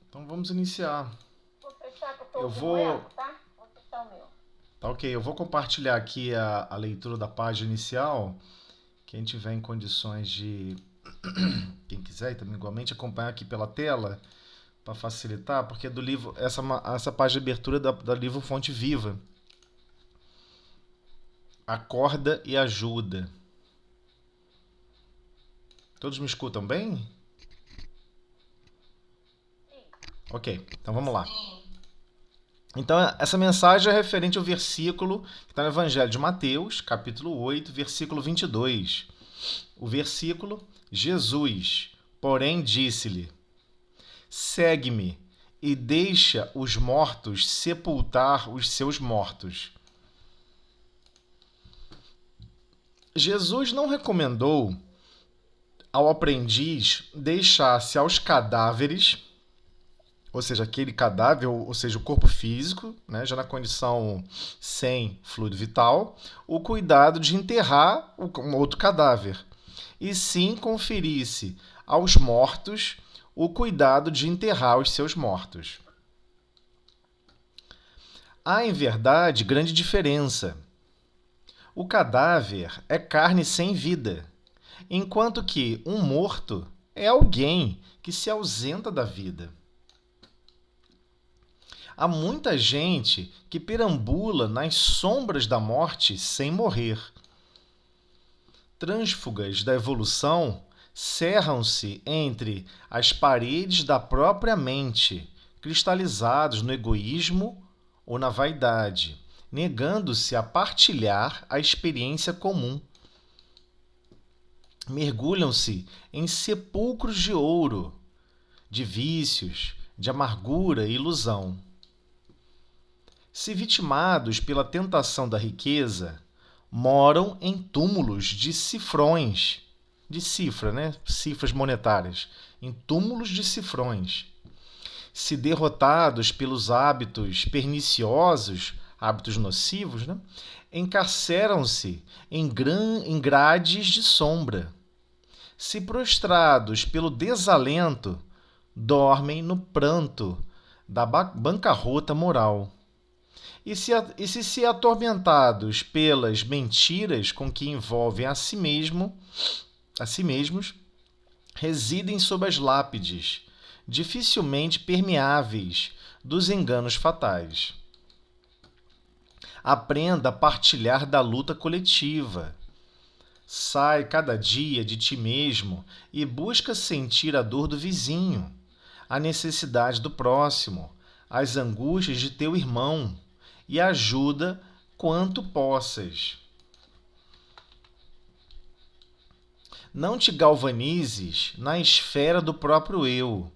Então vamos iniciar. Vou fechar que eu tô Eu ouvindo vou. eco, tá? Vou fechar o meu. Tá ok, eu vou compartilhar aqui a leitura da página inicial. Quem tiver em condições de. Quem quiser e também igualmente acompanhar aqui pela tela, para facilitar, porque é do livro. Essa página de abertura da livro Fonte Viva. Acorda e ajuda. Todos me escutam bem? Sim. Ok, então vamos lá. Então, essa mensagem é referente ao versículo que está no Evangelho de Mateus, capítulo 8, versículo 22. O versículo: Jesus, porém, disse-lhe: Segue-me e deixa os mortos sepultar os seus mortos. Jesus não recomendou ao aprendiz deixar-se aos cadáveres, ou seja, aquele cadáver, ou seja, o corpo físico, né, já na condição sem fluido vital, o cuidado de enterrar um outro cadáver, e sim conferisse aos mortos o cuidado de enterrar os seus mortos. Há, em verdade, grande diferença. O cadáver é carne sem vida, enquanto que um morto é alguém que se ausenta da vida. Há muita gente que perambula nas sombras da morte sem morrer. Trânsfugas da evolução cerram-se entre as paredes da própria mente, cristalizados no egoísmo ou na vaidade, negando-se a partilhar a experiência comum. Mergulham-se em sepulcros de ouro, de vícios, de amargura e ilusão. Se vitimados pela tentação da riqueza, moram em túmulos de cifrões, de cifra, né? Cifras monetárias, em túmulos de cifrões. Se derrotados pelos hábitos perniciosos, hábitos nocivos, né? Encarceram-se em grades de sombra. Se prostrados pelo desalento, dormem no pranto da bancarrota moral. E se atormentados pelas mentiras com que envolvem a si mesmos, residem sob as lápides, dificilmente permeáveis dos enganos fatais. Aprenda a partilhar da luta coletiva. Sai cada dia de ti mesmo e busca sentir a dor do vizinho, a necessidade do próximo, as angústias de teu irmão, e ajuda quanto possas. Não te galvanizes na esfera do próprio eu.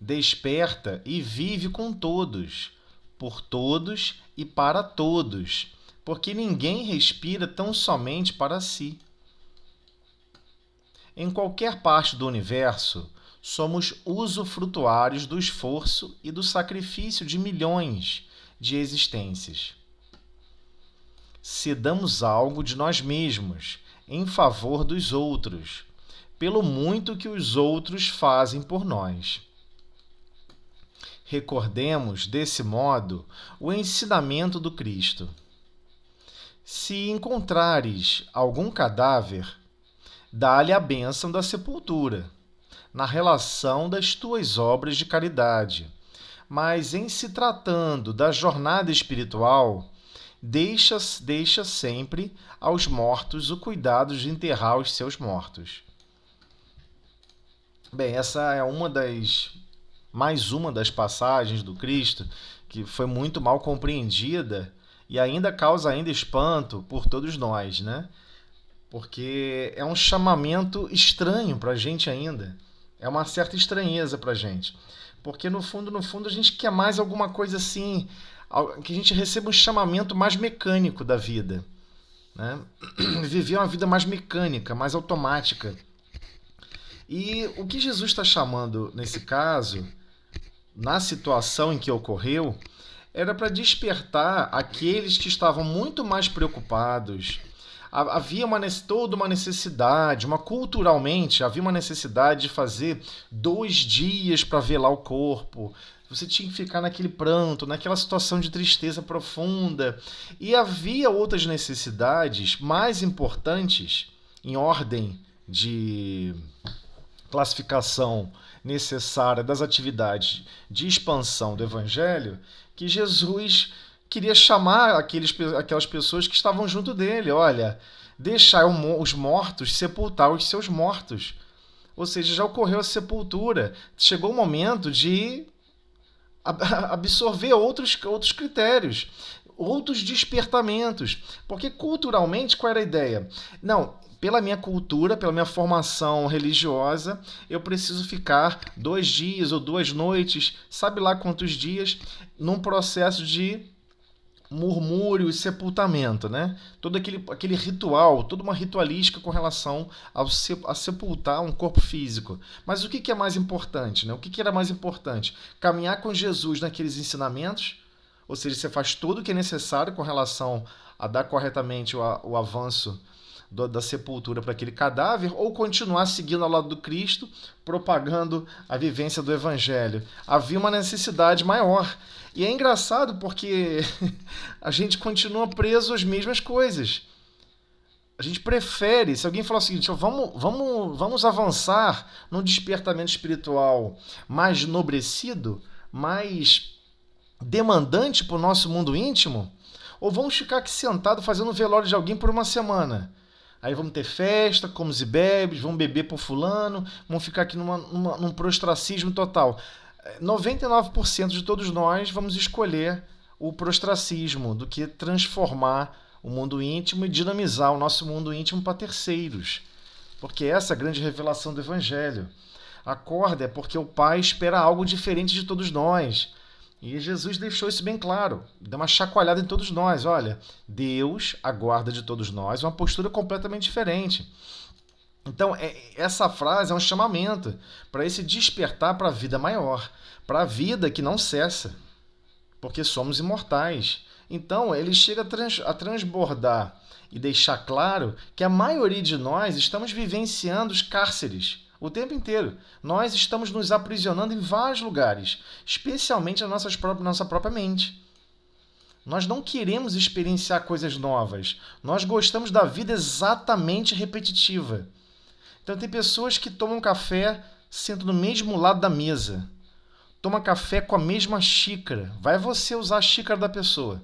Desperta e vive com todos, por todos e para todos, porque ninguém respira tão somente para si. Em qualquer parte do universo, somos usufrutuários do esforço e do sacrifício de milhões de existências. Se damos algo de nós mesmos em favor dos outros, pelo muito que os outros fazem por nós. Recordemos, desse modo, o ensinamento do Cristo. Se encontrares algum cadáver, dá-lhe a bênção da sepultura, na relação das tuas obras de caridade. Mas, em se tratando da jornada espiritual, deixa sempre aos mortos o cuidado de enterrar os seus mortos. Bem, essa é mais uma das passagens do Cristo que foi muito mal compreendida e ainda causa ainda espanto por todos nós, né? Porque é um chamamento estranho para a gente ainda. É uma certa estranheza para a gente. Porque no fundo, a gente quer mais alguma coisa assim, que a gente receba um chamamento mais mecânico da vida. Né? Viver uma vida mais mecânica, mais automática. E o que Jesus está chamando nesse caso, na situação em que ocorreu, era para despertar aqueles que estavam muito mais preocupados, Havia toda uma necessidade, culturalmente, havia uma necessidade de fazer 2 dias para velar o corpo. Você tinha que ficar naquele pranto, naquela situação de tristeza profunda. E havia outras necessidades mais importantes, em ordem de classificação necessária das atividades de expansão do Evangelho, que Jesus queria chamar aquelas pessoas que estavam junto dele. Olha, deixar os mortos sepultar os seus mortos. Ou seja, já ocorreu a sepultura. Chegou o momento de absorver outros critérios, outros despertamentos. Porque culturalmente, qual era a ideia? Não, pela minha cultura, pela minha formação religiosa, eu preciso ficar 2 dias ou 2 noites, sabe lá quantos dias, num processo de murmúrio e sepultamento, né? Todo aquele ritual, toda uma ritualística com relação a sepultar um corpo físico. Mas o que é mais importante, né? O que era mais importante? Caminhar com Jesus naqueles ensinamentos, ou seja, você faz tudo o que é necessário com relação a dar corretamente o avanço da sepultura para aquele cadáver, ou continuar seguindo ao lado do Cristo, propagando a vivência do Evangelho. Havia uma necessidade maior. E é engraçado porque a gente continua preso às mesmas coisas. A gente prefere, se alguém falar o seguinte, vamos avançar num despertamento espiritual mais enobrecido, mais demandante para o nosso mundo íntimo, ou vamos ficar aqui sentado fazendo o velório de alguém por uma semana. Aí vamos ter festa, comes e bebes, vamos beber por fulano, vamos ficar aqui num prostracismo total. 99% de todos nós vamos escolher o prostracismo do que transformar o mundo íntimo e dinamizar o nosso mundo íntimo para terceiros. Porque essa é a grande revelação do Evangelho. Acorda, é porque o Pai espera algo diferente de todos nós. E Jesus deixou isso bem claro, deu uma chacoalhada em todos nós. Olha, Deus aguarda de todos nós uma postura completamente diferente. Então, essa frase é um chamamento para esse despertar para a vida maior, para a vida que não cessa, porque somos imortais. Então, ele chega a transbordar e deixar claro que a maioria de nós estamos vivenciando os cárceres o tempo inteiro. Nós estamos nos aprisionando em vários lugares, especialmente na nossa própria mente. Nós não queremos experienciar coisas novas. Nós gostamos da vida exatamente repetitiva. Então tem pessoas que tomam café, sentam no mesmo lado da mesa. Toma café com a mesma xícara. Vai você usar a xícara da pessoa.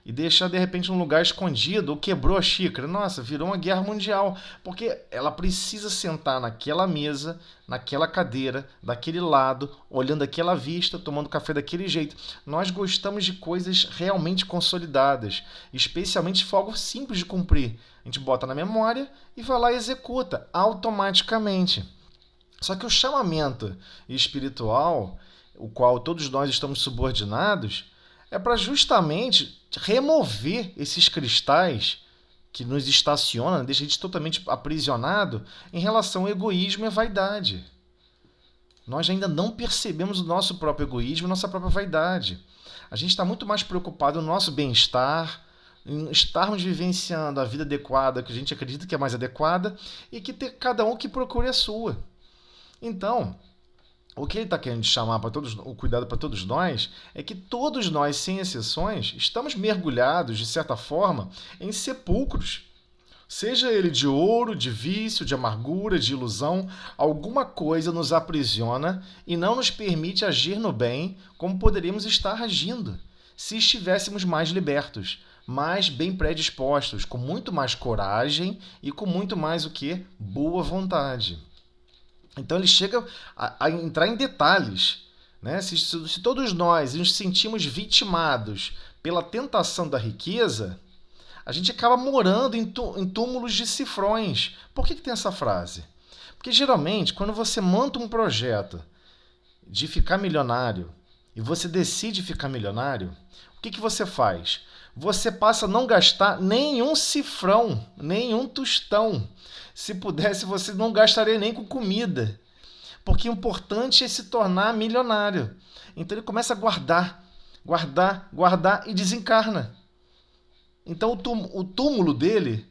E deixar de repente num lugar escondido ou quebrou a xícara. Nossa, virou uma guerra mundial. Porque ela precisa sentar naquela mesa, naquela cadeira, daquele lado, olhando aquela vista, tomando café daquele jeito. Nós gostamos de coisas realmente consolidadas, especialmente se for algo simples de cumprir. A gente bota na memória e vai lá e executa automaticamente. Só que o chamamento espiritual, o qual todos nós estamos subordinados, é para justamente remover esses cristais que nos estacionam, deixa a gente totalmente aprisionado em relação ao egoísmo e à vaidade. Nós ainda não percebemos o nosso próprio egoísmo e nossa própria vaidade. A gente está muito mais preocupado no nosso bem-estar, em estarmos vivenciando a vida adequada, que a gente acredita que é mais adequada, e que ter cada um que procure a sua. Então, o que ele está querendo chamar para todos, o cuidado para todos nós, é que todos nós, sem exceções, estamos mergulhados, de certa forma, em sepulcros. Seja ele de ouro, de vício, de amargura, de ilusão, alguma coisa nos aprisiona e não nos permite agir no bem como poderíamos estar agindo, se estivéssemos mais libertos, mais bem predispostos, com muito mais coragem e com muito mais o quê? Boa vontade. Então ele chega a entrar em detalhes. Né? Se todos nós nos sentimos vitimados pela tentação da riqueza, a gente acaba morando em túmulos de cifrões. Por que tem essa frase? Porque geralmente, quando você monta um projeto de ficar milionário e você decide ficar milionário, o que você faz? Você passa a não gastar nenhum cifrão, nenhum tostão. Se pudesse, você não gastaria nem com comida. Porque o importante é se tornar milionário. Então ele começa a guardar, guardar, guardar e desencarna. Então o túmulo dele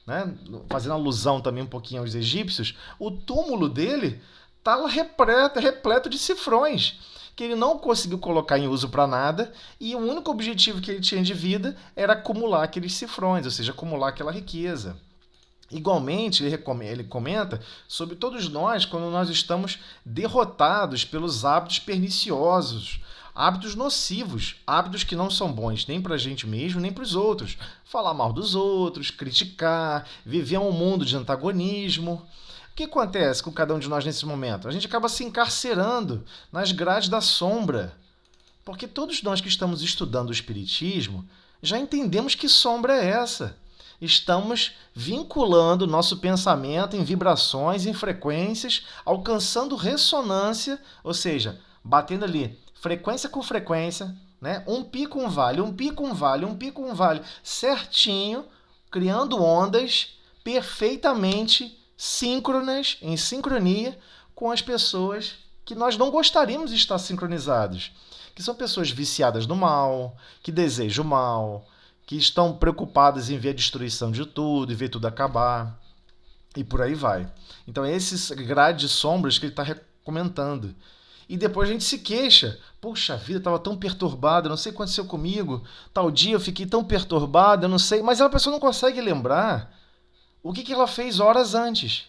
né, fazendo alusão também um pouquinho aos egípcios, o túmulo dele está repleto de cifrões, que ele não conseguiu colocar em uso para nada, e o único objetivo que ele tinha de vida era acumular aqueles cifrões, ou seja, acumular aquela riqueza. Igualmente, ele comenta sobre todos nós quando nós estamos derrotados pelos hábitos perniciosos, hábitos nocivos, hábitos que não são bons nem para a gente mesmo, nem para os outros. Falar mal dos outros, criticar, viver um mundo de antagonismo. O que acontece com cada um de nós nesse momento? A gente acaba se encarcerando nas grades da sombra. Porque todos nós que estamos estudando o Espiritismo já entendemos que sombra é essa. Estamos vinculando nosso pensamento em vibrações, em frequências, alcançando ressonância, ou seja, batendo ali frequência com frequência, né? Um pico, um vale, um pico, um vale, um pico, um vale, certinho, criando ondas perfeitamente síncronas, em sincronia com as pessoas que nós não gostaríamos de estar sincronizados, que são pessoas viciadas no mal, que desejam o mal, que estão preocupadas em ver a destruição de tudo, e ver tudo acabar, e por aí vai. Então, esses grades de sombras que ele está comentando. E depois a gente se queixa. Poxa, a vida estava tão perturbada, não sei o que aconteceu comigo, tal dia eu fiquei tão perturbada, eu não sei. Mas a pessoa não consegue lembrar o que ela fez horas antes.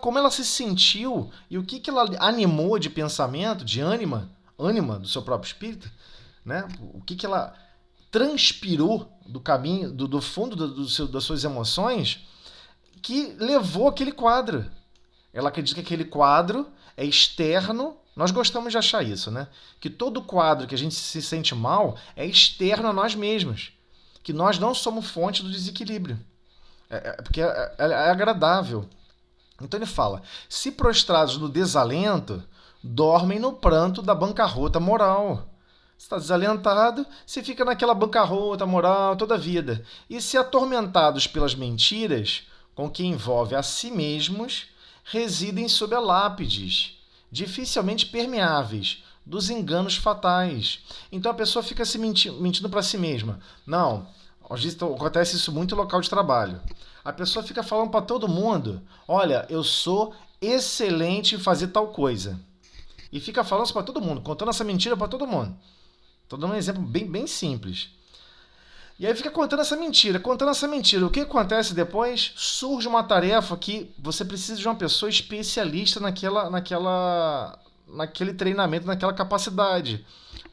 Como ela se sentiu e o que ela animou de pensamento, de ânima do seu próprio espírito, né? O que ela transpirou do caminho, do fundo das suas emoções, que levou aquele quadro. Ela acredita que aquele quadro é externo. Nós gostamos de achar isso, né? Que todo quadro que a gente se sente mal é externo a nós mesmos. Que nós não somos fonte do desequilíbrio. Porque é agradável. Então ele fala, se prostrados no desalento, dormem no pranto da bancarrota moral. Você está desalentado, você fica naquela bancarrota moral toda a vida. E se atormentados pelas mentiras, com que envolve a si mesmos, residem sob a lápides, dificilmente permeáveis, dos enganos fatais. Então a pessoa fica se mentindo para si mesma. Não, acontece isso muito em local de trabalho. A pessoa fica falando para todo mundo, olha, eu sou excelente em fazer tal coisa. E fica falando isso para todo mundo, contando essa mentira para todo mundo. Estou dando um exemplo bem simples. E aí fica contando essa mentira. O que acontece depois? Surge uma tarefa que você precisa de uma pessoa especialista naquele treinamento, naquela capacidade.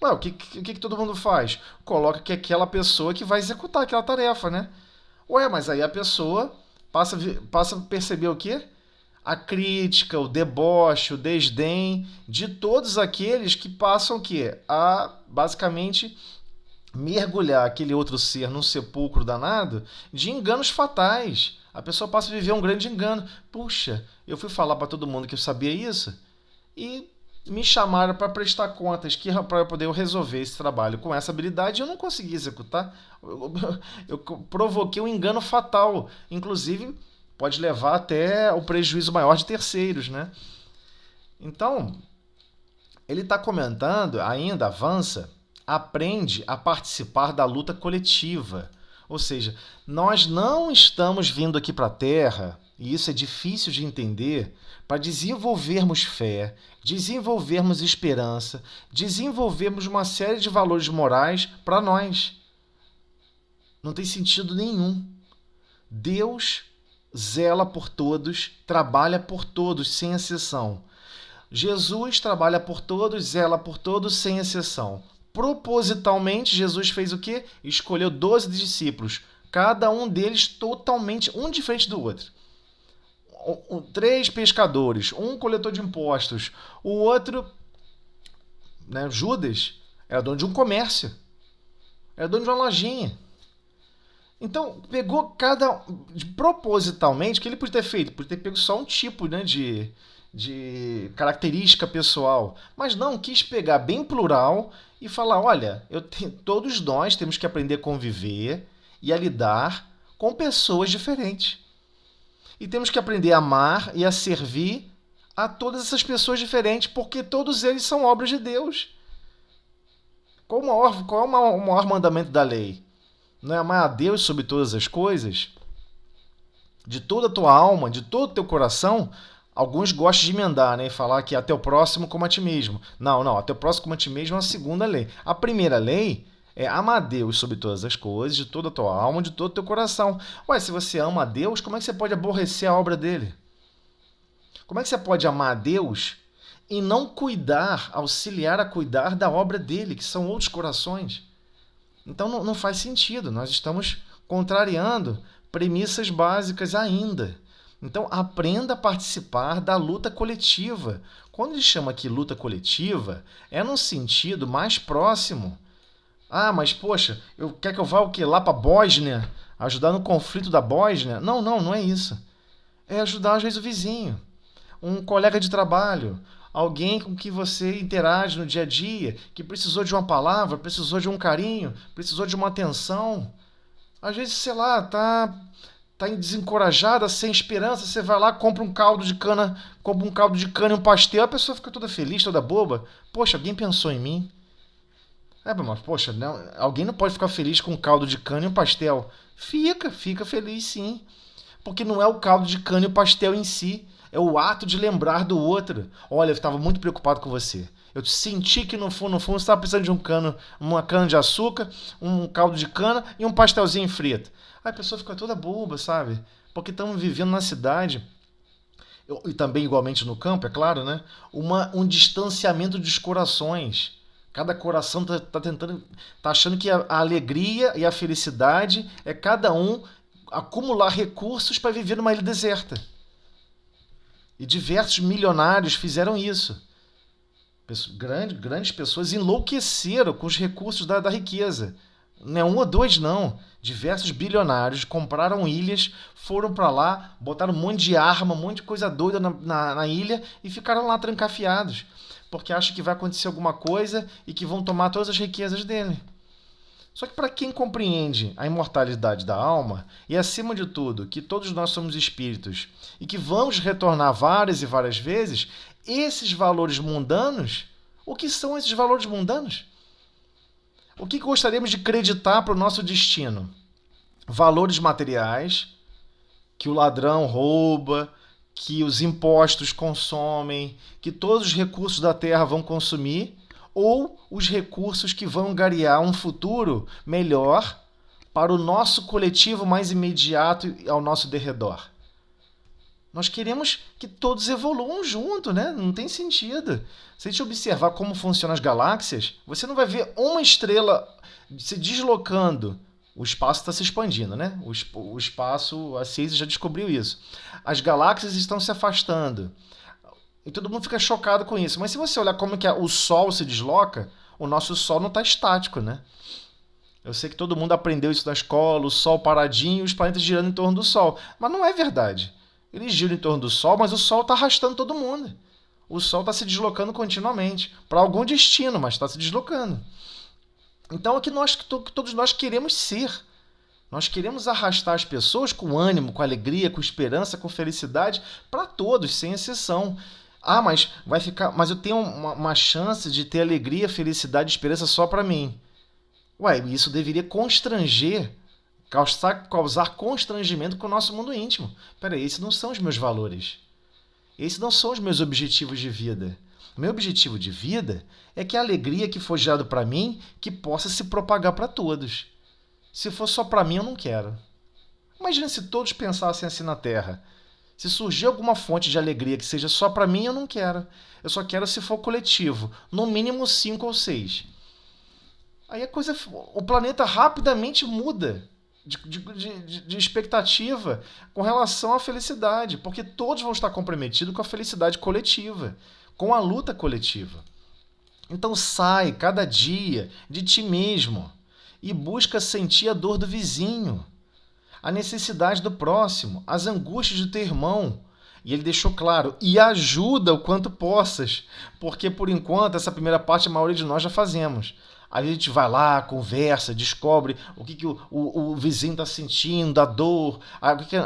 Ué, o que todo mundo faz? Coloca que aquela pessoa que vai executar aquela tarefa, né? Ué, mas aí a pessoa passa a perceber o quê? A crítica, o deboche, o desdém de todos aqueles que passam o quê? A, basicamente, mergulhar aquele outro ser num sepulcro danado de enganos fatais. A pessoa passa a viver um grande engano. Puxa, eu fui falar para todo mundo que eu sabia isso e me chamaram para prestar contas, para poder resolver esse trabalho com essa habilidade, eu não consegui executar. Eu provoquei um engano fatal. Inclusive, pode levar até o prejuízo maior de terceiros, né? Então, ele está comentando, ainda avança, aprende a participar da luta coletiva. Ou seja, nós não estamos vindo aqui para a Terra, e isso é difícil de entender, para desenvolvermos fé, desenvolvermos esperança, desenvolvermos uma série de valores morais para nós. Não tem sentido nenhum. Deus zela por todos, trabalha por todos, sem exceção. Jesus trabalha por todos, zela por todos, sem exceção. Propositalmente, Jesus fez o quê? Escolheu 12 discípulos, cada um deles totalmente, um diferente do outro. 3 pescadores, um coletor de impostos, o outro, né, Judas, era dono de um comércio, era dono de uma lojinha. Então, pegou propositalmente, o que ele podia ter feito? Podia ter pego só um tipo, né, de característica pessoal. Mas não, quis pegar bem plural e falar, olha, todos nós temos que aprender a conviver e a lidar com pessoas diferentes. E temos que aprender a amar e a servir a todas essas pessoas diferentes, porque todos eles são obras de Deus. Qual é o maior mandamento da lei? Não é amar a Deus sobre todas as coisas? de toda a tua alma, de todo o teu coração. Alguns gostam de emendar, né? E falar que até o próximo como a ti mesmo. Não, não, até o próximo como a ti mesmo é a segunda lei. A primeira lei é amar a Deus sobre todas as coisas, de toda a tua alma, de todo o teu coração. Ué, se você ama a Deus, como é que você pode aborrecer a obra dele? Como é que você pode amar a Deus e não cuidar, auxiliar a cuidar da obra dele, que são outros corações? Então não faz sentido. Nós estamos contrariando premissas básicas ainda. Então, aprenda a participar da luta coletiva. Quando ele chama aqui luta coletiva, é num sentido mais próximo. Ah, mas poxa, quer que eu vá o quê? Lá para a Bósnia? Ajudar no conflito da Bósnia? Não, não é isso. É ajudar, às vezes, o vizinho, um colega de trabalho, alguém com que você interage no dia a dia, que precisou de uma palavra, precisou de um carinho, precisou de uma atenção. Às vezes, sei lá, tá desencorajada, sem esperança, você vai lá, compra um caldo de cana e um pastel, a pessoa fica toda feliz, toda boba. Poxa, alguém pensou em mim. Mas poxa, não, alguém não pode ficar feliz com um caldo de cana e um pastel. Fica feliz sim. Porque não é o caldo de cana e o pastel em si, é o ato de lembrar do outro. Olha, eu estava muito preocupado com você. Eu senti que no fundo você estava precisando de uma cana de açúcar, um caldo de cana e um pastelzinho frito. Aí a pessoa fica toda boba, sabe? Porque estamos vivendo na cidade, e também igualmente no campo, é claro, né? Um distanciamento dos corações. Cada coração tá achando que a alegria e a felicidade é cada um acumular recursos para viver numa ilha deserta. E diversos milionários fizeram isso. Grandes pessoas enlouqueceram com os recursos da riqueza. Não é um ou dois, não. Diversos bilionários compraram ilhas, foram para lá, botaram um monte de arma, um monte de coisa doida na ilha e ficaram lá trancafiados. Porque acham que vai acontecer alguma coisa e que vão tomar todas as riquezas dele. Só que para quem compreende a imortalidade da alma e, acima de tudo, que todos nós somos espíritos e que vamos retornar várias e várias vezes, esses valores mundanos, o que são esses valores mundanos? O que gostaríamos de acreditar para o nosso destino? Valores materiais, que o ladrão rouba, que os impostos consomem, que todos os recursos da terra vão consumir, ou os recursos que vão angariar um futuro melhor para o nosso coletivo mais imediato e ao nosso derredor? Nós queremos que todos evoluam junto, né? Não tem sentido. Se a gente observar como funcionam as galáxias, você não vai ver uma estrela se deslocando. O espaço está se expandindo, né? O espaço, a ciência já descobriu isso. As galáxias estão se afastando. E todo mundo fica chocado com isso. Mas se você olhar como que o Sol se desloca, o nosso Sol não está estático, né? Eu sei que todo mundo aprendeu isso na escola, o Sol paradinho e os planetas girando em torno do Sol. Mas não é verdade. Eles giram em torno do Sol, mas o Sol está arrastando todo mundo. O Sol está se deslocando continuamente. Para algum destino, mas está se deslocando. Então é o que todos nós queremos ser. Nós queremos arrastar as pessoas com ânimo, com alegria, com esperança, com felicidade, para todos, sem exceção. Ah, mas eu tenho uma chance de ter alegria, felicidade e esperança só para mim. Ué, isso deveria causar constrangimento com o nosso mundo íntimo. Peraí, esses não são os meus valores. Esses não são os meus objetivos de vida. O meu objetivo de vida é que a alegria que for gerada para mim, que possa se propagar para todos. Se for só para mim, eu não quero. Imagina se todos pensassem assim na Terra. Se surgir alguma fonte de alegria que seja só para mim, eu não quero. Eu só quero se for coletivo. No mínimo 5 ou 6. Aí o planeta rapidamente muda de expectativa com relação à felicidade, porque todos vão estar comprometidos com a felicidade coletiva, com a luta coletiva. Então sai cada dia de ti mesmo e busca sentir a dor do vizinho, a necessidade do próximo, as angústias do teu irmão. E ele deixou claro, e ajuda o quanto possas, porque por enquanto essa primeira parte a maioria de nós já fazemos. Aí a gente vai lá, conversa, descobre o que o vizinho está sentindo, a dor,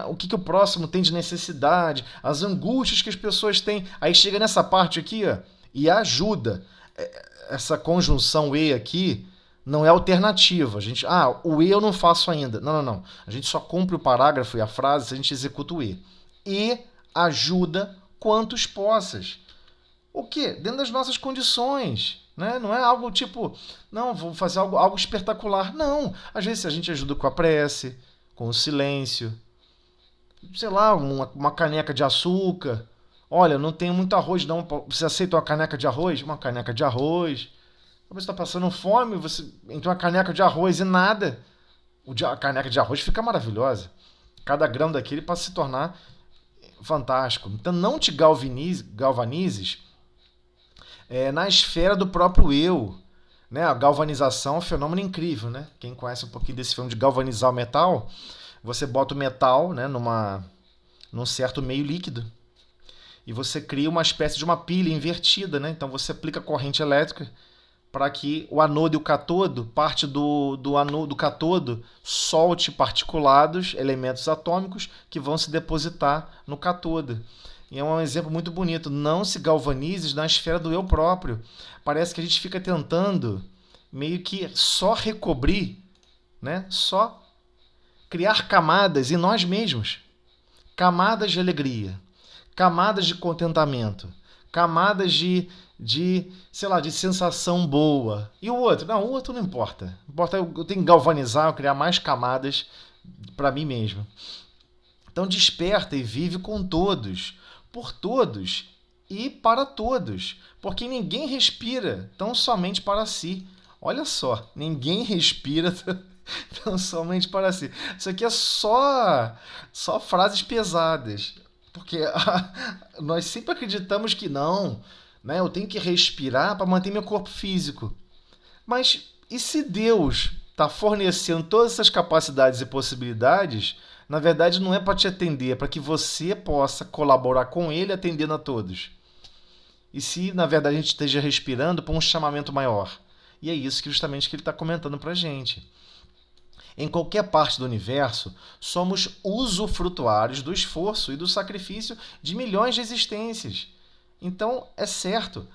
o que o próximo tem de necessidade, as angústias que as pessoas têm. Aí chega nessa parte aqui, ó, e ajuda. Essa conjunção E aqui Não é alternativa. A gente, o E eu não faço ainda. Não, não, não. A gente só cumpre o parágrafo e a frase se a gente executa o E. E ajuda quantos possas. O quê? Dentro das nossas condições. Né? Não é algo tipo, não, vou fazer algo espetacular. Não. Às vezes a gente ajuda com a prece, com o silêncio, sei lá, uma caneca de açúcar. Olha, não tenho muito arroz, não. Você aceita uma caneca de arroz? Uma caneca de arroz. Você está passando fome, você entra uma caneca de arroz e nada. A caneca de arroz fica maravilhosa. Cada grão daquele passa a se tornar fantástico. Então não te galvanizes na esfera do próprio eu. Né? A galvanização é um fenômeno incrível. Né? Quem conhece um pouquinho desse fenômeno de galvanizar o metal, você bota o metal, né, num certo meio líquido e você cria uma espécie de uma pilha invertida. Né? Então você aplica corrente elétrica para que o anodo e o catodo, parte do catodo, solte particulados, elementos atômicos, que vão se depositar no catodo. E é um exemplo muito bonito. Não se galvanize na esfera do eu próprio. Parece que a gente fica tentando meio que só recobrir, né? Só criar camadas em nós mesmos. Camadas de alegria, camadas de contentamento, camadas de sei lá, de sensação boa. E o outro? Não, o outro não importa. Importa eu tenho que galvanizar, eu criar mais camadas para mim mesmo. Então desperta e vive com todos, por todos e para todos. Porque ninguém respira tão somente para si. Olha só, ninguém respira tão somente para si. Isso aqui é só frases pesadas. Porque nós sempre acreditamos que não, né? Eu tenho que respirar para manter meu corpo físico. Mas e se Deus está fornecendo todas essas capacidades e possibilidades, na verdade não é para te atender, é para que você possa colaborar com Ele atendendo a todos. E se, na verdade, a gente esteja respirando para um chamamento maior. E é isso que justamente que ele está comentando para a gente. Em qualquer parte do universo, somos usufrutuários do esforço e do sacrifício de milhões de existências. Então, é certo,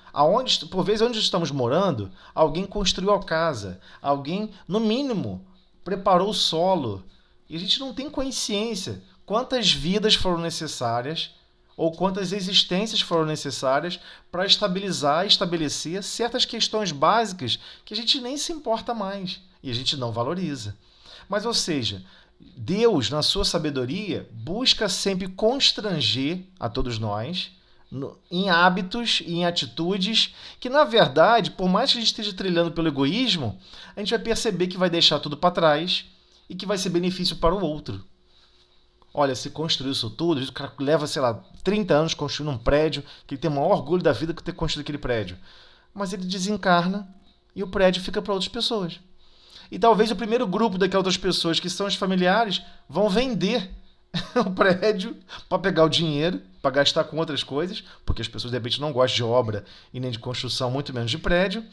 por vezes onde estamos morando, alguém construiu a casa, alguém, no mínimo, preparou o solo. E a gente não tem consciência quantas vidas foram necessárias ou quantas existências foram necessárias para estabilizar e estabelecer certas questões básicas que a gente nem se importa mais e a gente não valoriza. Mas, ou seja, Deus, na sua sabedoria, busca sempre constranger a todos nós em hábitos e em atitudes que, na verdade, por mais que a gente esteja trilhando pelo egoísmo, a gente vai perceber que vai deixar tudo para trás e que vai ser benefício para o outro. Olha, se construiu isso tudo, o cara leva, sei lá, 30 anos construindo um prédio, que ele tem o maior orgulho da vida de ter construído aquele prédio. Mas ele desencarna e o prédio fica para outras pessoas. E talvez o primeiro grupo daquelas outras pessoas, que são os familiares, vão vender o prédio para pegar o dinheiro, para gastar com outras coisas, porque as pessoas de repente não gostam de obra e nem de construção, muito menos de prédio.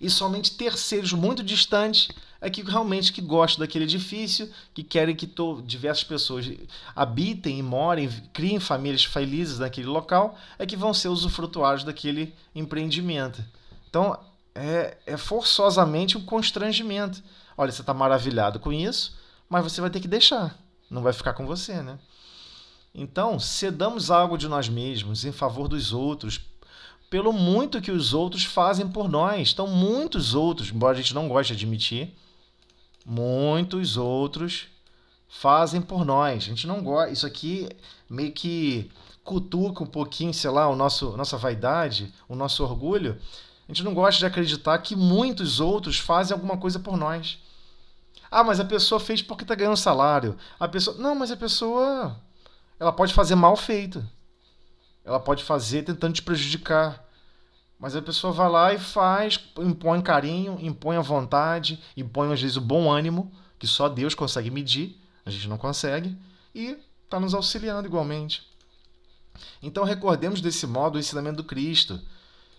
E somente terceiros muito distantes é que realmente que gostam daquele edifício, que querem que diversas pessoas habitem e morem, criem famílias felizes naquele local, é que vão ser usufrutuários daquele empreendimento. Então, é forçosamente um constrangimento. Olha, você está maravilhado com isso, mas você vai ter que deixar. Não vai ficar com você, né? Então, cedamos algo de nós mesmos em favor dos outros, pelo muito que os outros fazem por nós. Então, muitos outros, embora a gente não goste de admitir, muitos outros fazem por nós. A gente não gosta. Isso aqui meio que cutuca um pouquinho, sei lá, nossa vaidade, o nosso orgulho. A gente não gosta de acreditar que muitos outros fazem alguma coisa por nós. Ah, mas a pessoa fez porque está ganhando salário. Não, mas a pessoa ela pode fazer mal feito. Ela pode fazer tentando te prejudicar. Mas a pessoa vai lá e faz, impõe carinho, impõe a vontade, impõe às vezes o bom ânimo, que só Deus consegue medir, a gente não consegue, e está nos auxiliando igualmente. Então recordemos desse modo o ensinamento do Cristo.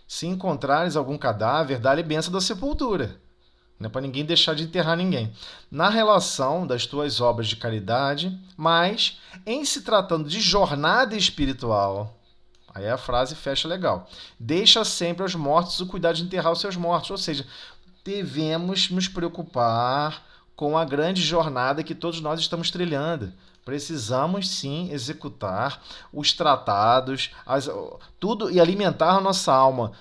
Se encontrares algum cadáver, dá-lhe benção da sepultura. Não é para ninguém deixar de enterrar ninguém. Na relação das tuas obras de caridade, mas em se tratando de jornada espiritual, aí a frase fecha legal. Deixa sempre aos mortos o cuidado de enterrar os seus mortos. Ou seja, devemos nos preocupar com a grande jornada que todos nós estamos trilhando. Precisamos sim executar os tratados, tudo e alimentar a nossa alma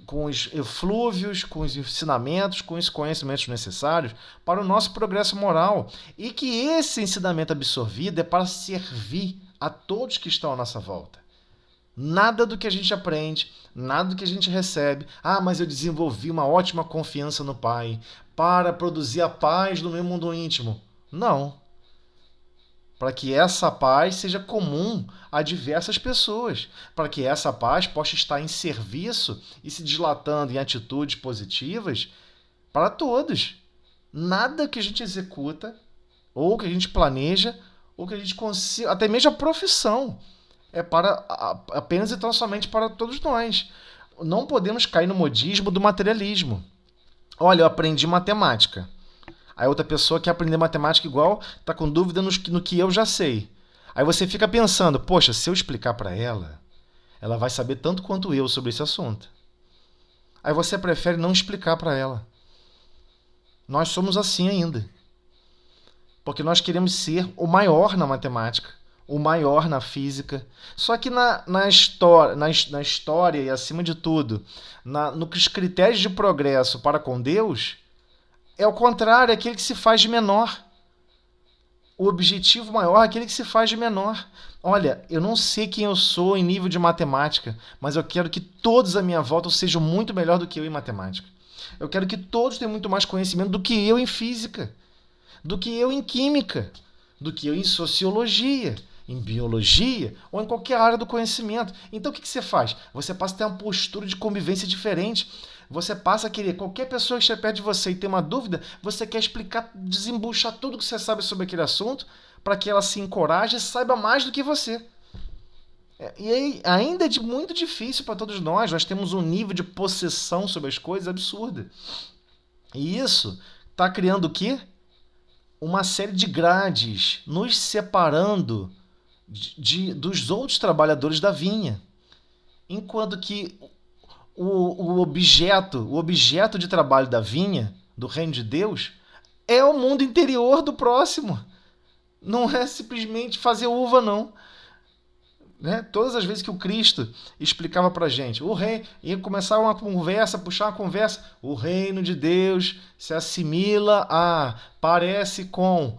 com os eflúvios, com os ensinamentos, com os conhecimentos necessários para o nosso progresso moral. E que esse ensinamento absorvido é para servir a todos que estão à nossa volta. Nada do que a gente aprende, nada do que a gente recebe. Mas eu desenvolvi uma ótima confiança no Pai para produzir a paz no meu mundo íntimo. Não. Para que essa paz seja comum a diversas pessoas, para que essa paz possa estar em serviço e se dilatando em atitudes positivas para todos. Nada que a gente executa, ou que a gente planeja, ou que a gente consiga, até mesmo a profissão, é para apenas e tão somente para todos nós. Não podemos cair no modismo do materialismo. Olha, eu aprendi matemática. Aí outra pessoa quer aprender matemática igual, está com dúvida no que eu já sei. Aí você fica pensando, poxa, se eu explicar para ela, ela vai saber tanto quanto eu sobre esse assunto. Aí você prefere não explicar para ela. Nós somos assim ainda. Porque nós queremos ser o maior na matemática, o maior na física. Só que na história e, acima de tudo, nos critérios de progresso para com Deus, é o contrário, é aquele que se faz de menor. O objetivo maior é aquele que se faz de menor. Olha, eu não sei quem eu sou em nível de matemática, mas eu quero que todos à minha volta sejam muito melhor do que eu em matemática. Eu quero que todos tenham muito mais conhecimento do que eu em física, do que eu em química, do que eu em sociologia, em biologia ou em qualquer área do conhecimento. Então o que você faz? Você passa a ter uma postura de convivência diferente. Você passa a querer, qualquer pessoa que esteja perto de você e tem uma dúvida, você quer explicar, desembuchar tudo que você sabe sobre aquele assunto, para que ela se encoraje e saiba mais do que você. E aí, ainda é muito difícil para todos nós temos um nível de possessão sobre as coisas absurda. E isso está criando o quê? Uma série de grades, nos separando dos outros trabalhadores da vinha. Enquanto que o objeto de trabalho da vinha, do reino de Deus, é o mundo interior do próximo. Não é simplesmente fazer uva, não. Né? Todas as vezes que o Cristo explicava pra gente, o rei, ia começar uma conversa, puxar uma conversa, o reino de Deus se assimila a, parece com...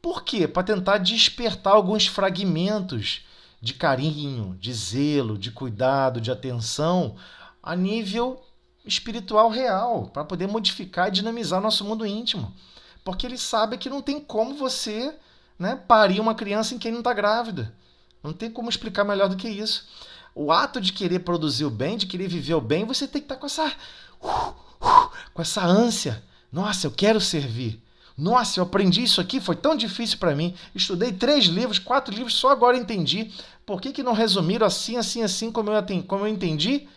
Por quê? Para tentar despertar alguns fragmentos de carinho, de zelo, de cuidado, de atenção a nível espiritual real, para poder modificar e dinamizar nosso mundo íntimo. Porque ele sabe que não tem como você, né, parir uma criança em quem não está grávida. Não tem como explicar melhor do que isso. O ato de querer produzir o bem, de querer viver o bem, você tem que estar com essa ânsia. Nossa, eu quero servir. Nossa, eu aprendi isso aqui, foi tão difícil para mim. Estudei 3 livros, 4 livros, só agora entendi. Por que não resumiram assim, como eu entendi?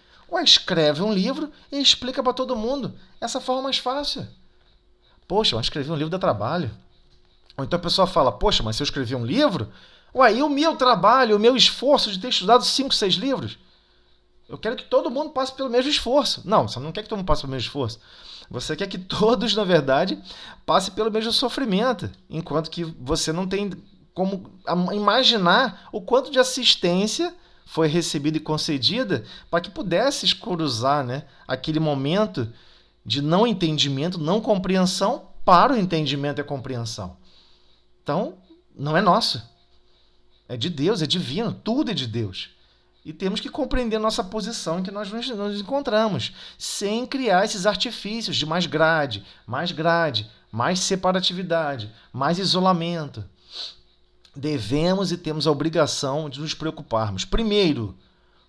Escreve um livro e explica para todo mundo. Essa forma é mais fácil. Poxa, mas escrever um livro dá trabalho. Ou então a pessoa fala, poxa, mas se eu escrever um livro... e o meu trabalho, o meu esforço de ter estudado 5, 6 livros? Eu quero que todo mundo passe pelo mesmo esforço. Não, você não quer que todo mundo passe pelo mesmo esforço. Você quer que todos, na verdade, passem pelo mesmo sofrimento. Enquanto que você não tem como imaginar o quanto de assistência foi recebida e concedida para que pudesse cruzar, né, aquele momento de não entendimento, não compreensão, para o entendimento e a compreensão. Então, não é nosso. É de Deus, é divino, tudo é de Deus. E temos que compreender a nossa posição em que nós nos encontramos, sem criar esses artifícios de mais grade, mais separatividade, mais isolamento. Devemos e temos a obrigação de nos preocuparmos, primeiro,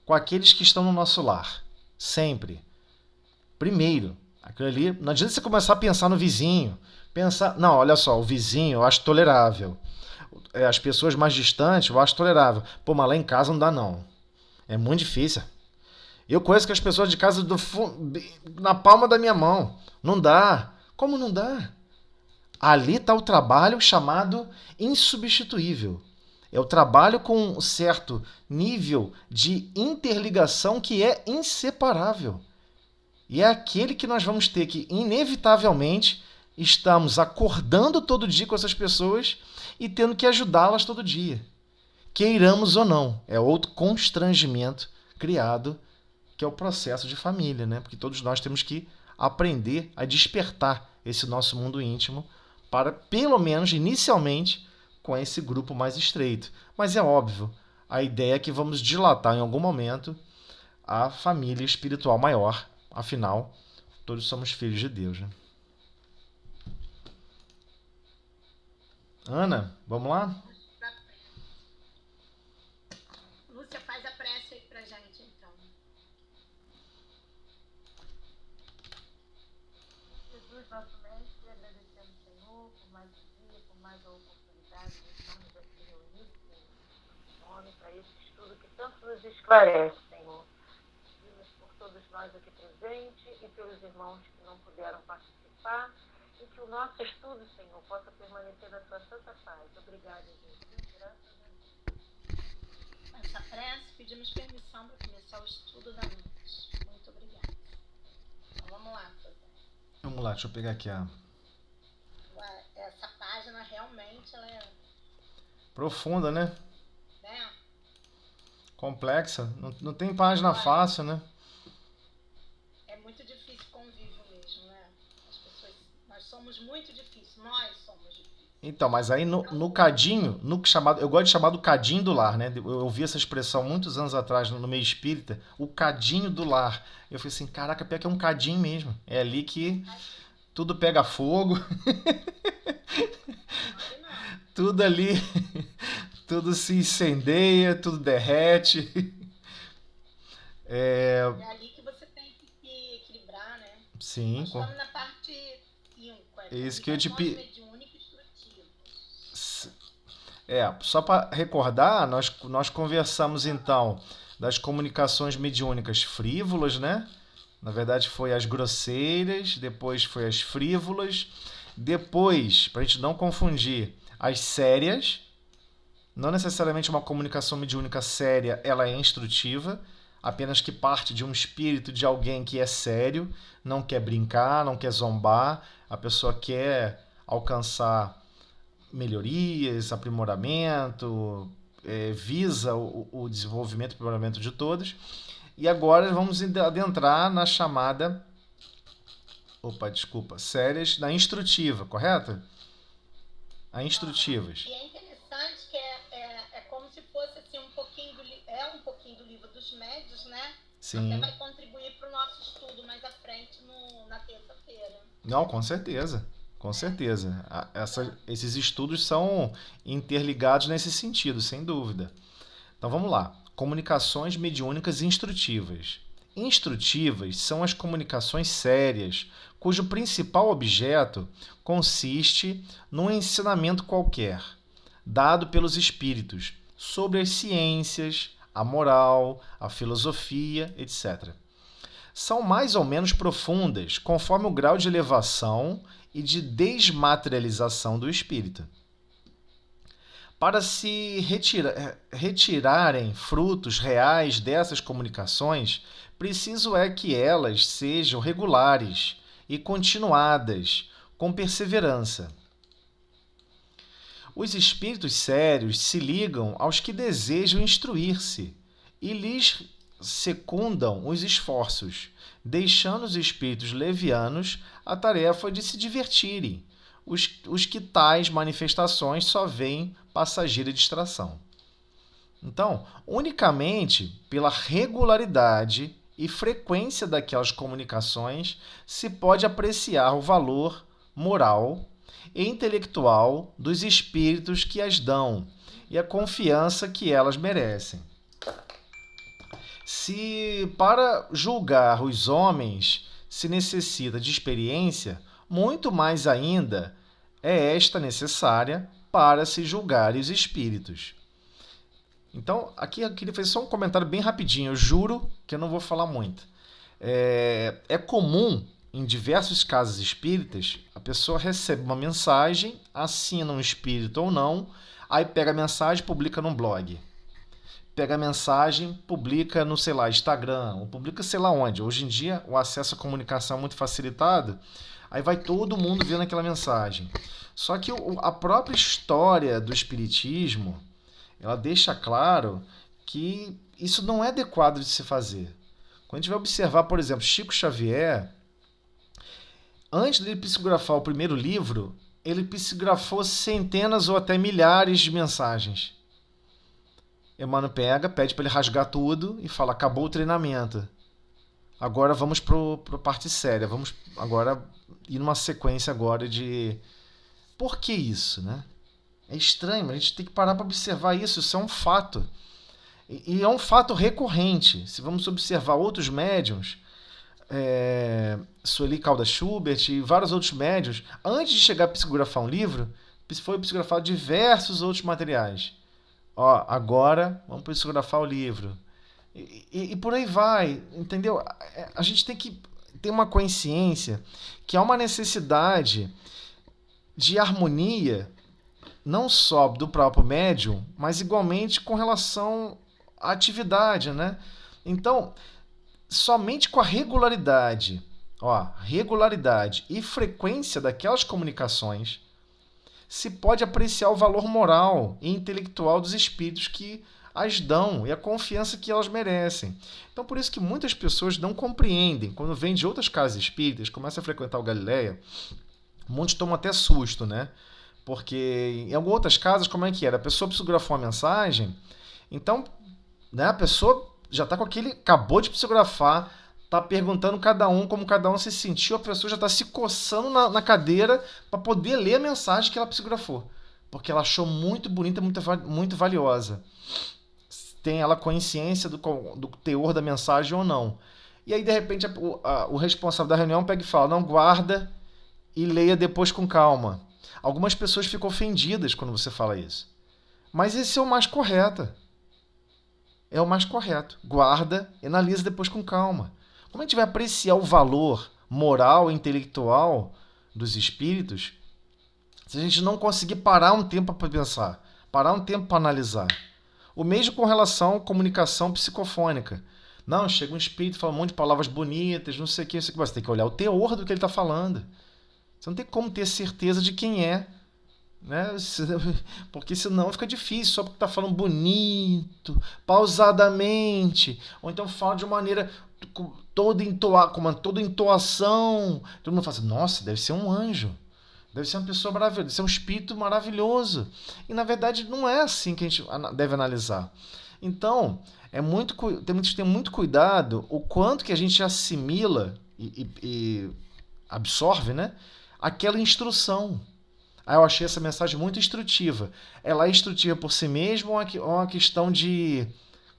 com aqueles que estão no nosso lar. Sempre. Primeiro. Aquilo ali, não adianta você começar a pensar no vizinho. Não, olha só, o vizinho eu acho tolerável. As pessoas mais distantes eu acho tolerável. Pô, mas lá em casa não dá não. É muito difícil. Eu conheço que as pessoas de casa na palma da minha mão. Não dá. Como não dá? Ali está o trabalho chamado insubstituível. É o trabalho com um certo nível de interligação que é inseparável. E é aquele que nós vamos ter que, inevitavelmente, estamos acordando todo dia com essas pessoas e tendo que ajudá-las todo dia. Queiramos ou não. É outro constrangimento criado, que é o processo de família, né? Porque todos nós temos que aprender a despertar esse nosso mundo íntimo para, pelo menos inicialmente, com esse grupo mais estreito. Mas é óbvio, a ideia é que vamos dilatar em algum momento a família espiritual maior. Afinal, todos somos filhos de Deus, né? Ana, vamos lá? Lúcia, faz a prece aí pra gente, então. Jesus, nosso Mestre, agradecemos, Senhor, por mais um dia, por mais uma oportunidade de estarmos aqui reunidos em nome para esse estudo que tanto nos esclarece, Senhor. Pedimos por todos nós aqui presentes e pelos irmãos que não puderam participar, e que o nosso estudo, Senhor, possa permanecer na tua santa paz. Obrigada, Jesus. Graças a Deus. Essa prece, pedimos permissão para começar o estudo da noite. Muito obrigada. Então vamos lá, José. Vamos lá, deixa eu pegar aqui a... Essa página realmente ela é, Profunda, né? né? Complexa. Não tem página fácil, né? É muito difícil convívio mesmo, né? As pessoas, nós somos muito difíceis, nós somos difíceis. Então, mas aí no cadinho, eu gosto de chamar do cadinho do lar, né? Eu ouvi essa expressão muitos anos atrás no meio espírita, o cadinho do lar. Eu falei assim, caraca, pior que é um cadinho mesmo. É ali que tudo pega fogo, tudo ali, tudo se incendeia, tudo derrete. É ali que você tem que se equilibrar, né? Sim, Nós estamos na parte 5, é isso que eu te comunicações pedi. mediúnicas instrutivas. Só para recordar, nós conversamos então das comunicações mediúnicas frívolas, né? Na verdade foi as grosseiras, depois foi as frívolas, depois, para a gente não confundir, as sérias. Não necessariamente uma comunicação mediúnica séria, ela é instrutiva, apenas que parte de um espírito de alguém que é sério, não quer brincar, não quer zombar, a pessoa quer alcançar melhorias, aprimoramento, visa o desenvolvimento e aprimoramento de todos. E agora vamos adentrar na chamada, séries da instrutiva, correto? A instrutivas. E é interessante que é como se fosse assim, um pouquinho do livro dos médios, né? Sim. Até vai contribuir para o nosso estudo mais à frente na terça-feira. Não, com certeza. Com certeza. Esses estudos são interligados nesse sentido, sem dúvida. Então vamos lá. Comunicações mediúnicas instrutivas. Instrutivas são as comunicações sérias, cujo principal objeto consiste num ensinamento qualquer, dado pelos espíritos, sobre as ciências, a moral, a filosofia, etc. São mais ou menos profundas, conforme o grau de elevação e de desmaterialização do espírito. Para se retirarem frutos reais dessas comunicações, preciso é que elas sejam regulares e continuadas, com perseverança. Os espíritos sérios se ligam aos que desejam instruir-se e lhes secundam os esforços, deixando os espíritos levianos a tarefa de se divertirem, os que tais manifestações só veem passageira distração. Então, unicamente pela regularidade e frequência daquelas comunicações se pode apreciar o valor moral e intelectual dos espíritos que as dão e a confiança que elas merecem. Se para julgar os homens se necessita de experiência, muito mais ainda é esta necessária para se julgar os espíritos. Então, aqui eu queria fazer só um comentário bem rapidinho, eu juro que eu não vou falar muito. É comum, em diversos casos espíritas, a pessoa recebe uma mensagem, assina um espírito ou não, aí pega a mensagem e publica num blog. pega a mensagem, publica no, sei lá, Instagram, ou publica sei lá onde. Hoje em dia o acesso à comunicação é muito facilitado, aí vai todo mundo vendo aquela mensagem. Só que a própria história do espiritismo, ela deixa claro que isso não é adequado de se fazer. Quando a gente vai observar, por exemplo, Chico Xavier, antes de ele psicografar o primeiro livro, ele psicografou centenas ou até milhares de mensagens. Emmanuel pede para ele rasgar tudo e fala: acabou o treinamento. Agora vamos para a parte séria. Vamos agora ir numa sequência agora de... Por que isso, né? É estranho, mas a gente tem que parar para observar isso. Isso é um fato. E é um fato recorrente. Se vamos observar outros médiuns, Sueli Caldas Schubert e vários outros médiuns, antes de chegar a psicografar um livro, foi psicografar diversos outros materiais. Ó, agora vamos psicografar o livro. E por aí vai, entendeu? A gente tem que ter uma consciência que há uma necessidade de harmonia, não só do próprio médium, mas igualmente com relação à atividade, né? Então, somente com a regularidade e frequência daquelas comunicações se pode apreciar o valor moral e intelectual dos espíritos que as dão e a confiança que elas merecem. Então, por isso que muitas pessoas não compreendem. Quando vêm de outras casas espíritas, começam a frequentar o Galileia, muitos tomam até susto, né? Porque em algumas outras casas, como é que era? A pessoa psicografou uma mensagem, então, né, a pessoa já está com aquele... Acabou de psicografar, está perguntando como cada um se sentiu, a pessoa já está se coçando na cadeira para poder ler a mensagem que ela psicografou. Porque ela achou muito bonita, muito valiosa. Tem ela consciência do teor da mensagem ou não. E aí, de repente, o responsável da reunião pega e fala: não, guarda e leia depois com calma. Algumas pessoas ficam ofendidas quando você fala isso. Mas esse é o mais correto. É o mais correto. Guarda e analisa depois com calma. Como a gente vai apreciar o valor moral e intelectual dos espíritos se a gente não conseguir parar um tempo para pensar, parar um tempo para analisar? O mesmo com relação à comunicação psicofônica. Não, chega um espírito, fala um monte de palavras bonitas, não sei o que, você tem que olhar o teor do que ele está falando. Você não tem como ter certeza de quem é, né? Porque senão fica difícil, só porque está falando bonito, pausadamente, ou então fala de uma maneira com toda entoação. Todo mundo fala assim: nossa, deve ser um anjo. Deve ser uma pessoa maravilhosa, deve ser um espírito maravilhoso. E, na verdade, não é assim que a gente deve analisar. Então, temos que ter muito cuidado o quanto que a gente assimila e absorve, né, aquela instrução. Eu achei essa mensagem muito instrutiva. Ela é instrutiva por si mesma ou é uma questão de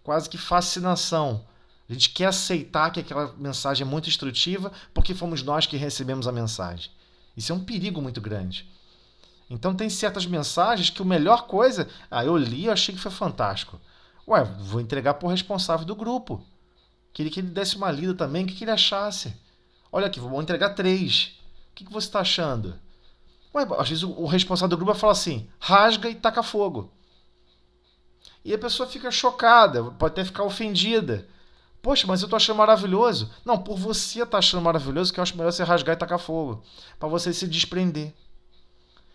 quase que fascinação? A gente quer aceitar que aquela mensagem é muito instrutiva porque fomos nós que recebemos a mensagem. Isso é um perigo muito grande. Então tem certas mensagens que a melhor coisa... eu li e achei que foi fantástico. Vou entregar para o responsável do grupo. Queria que ele desse uma lida também, o que ele achasse. Olha aqui, vou entregar 3. O que você está achando? Às vezes o responsável do grupo vai falar assim: rasga e taca fogo. E a pessoa fica chocada, pode até ficar ofendida. Poxa, mas eu tô achando maravilhoso. Não, por você estar achando maravilhoso, que eu acho melhor você rasgar e tacar fogo. Para você se desprender.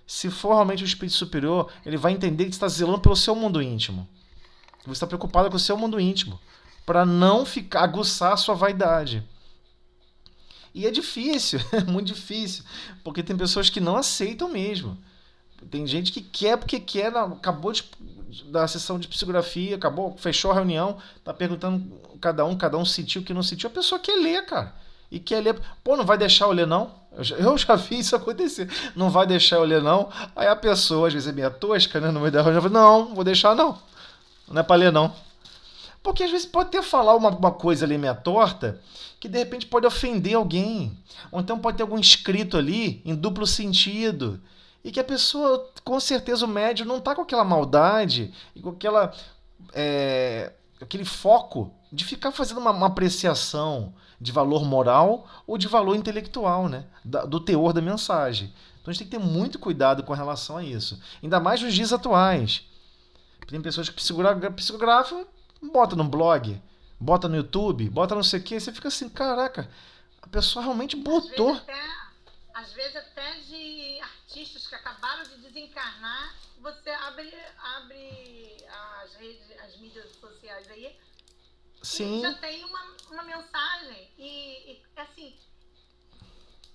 Se for realmente o espírito superior, ele vai entender que você está zelando pelo seu mundo íntimo. Você está preocupado com o seu mundo íntimo. Para não aguçar a sua vaidade. E é difícil, é muito difícil. Porque tem pessoas que não aceitam mesmo. Tem gente que quer porque quer, acabou da sessão de psicografia, fechou a reunião, tá perguntando cada um sentiu o que não sentiu. A pessoa quer ler, cara. E quer ler. Pô, não vai deixar eu ler, não? Eu já vi isso acontecer. Não vai deixar eu ler, não? Aí a pessoa, às vezes é meio tosca, né? No meio da reunião, fala: não vou deixar, não. Não é pra ler, não. Porque às vezes pode até falar uma coisa ali meia torta que de repente pode ofender alguém. Ou então pode ter algum escrito ali em duplo sentido. E que a pessoa, com certeza o médium não está com aquela maldade e com aquele foco de ficar fazendo uma apreciação de valor moral ou de valor intelectual, né? Do teor da mensagem. Então a gente tem que ter muito cuidado com relação a isso. Ainda mais nos dias atuais. Tem pessoas que psicografam Bota no blog, bota no YouTube, bota não sei o que, você fica assim, caraca, a pessoa realmente botou. Às vezes até de artistas que acabaram de desencarnar, você abre as redes, as mídias sociais aí, Sim. e já tem uma mensagem. E assim,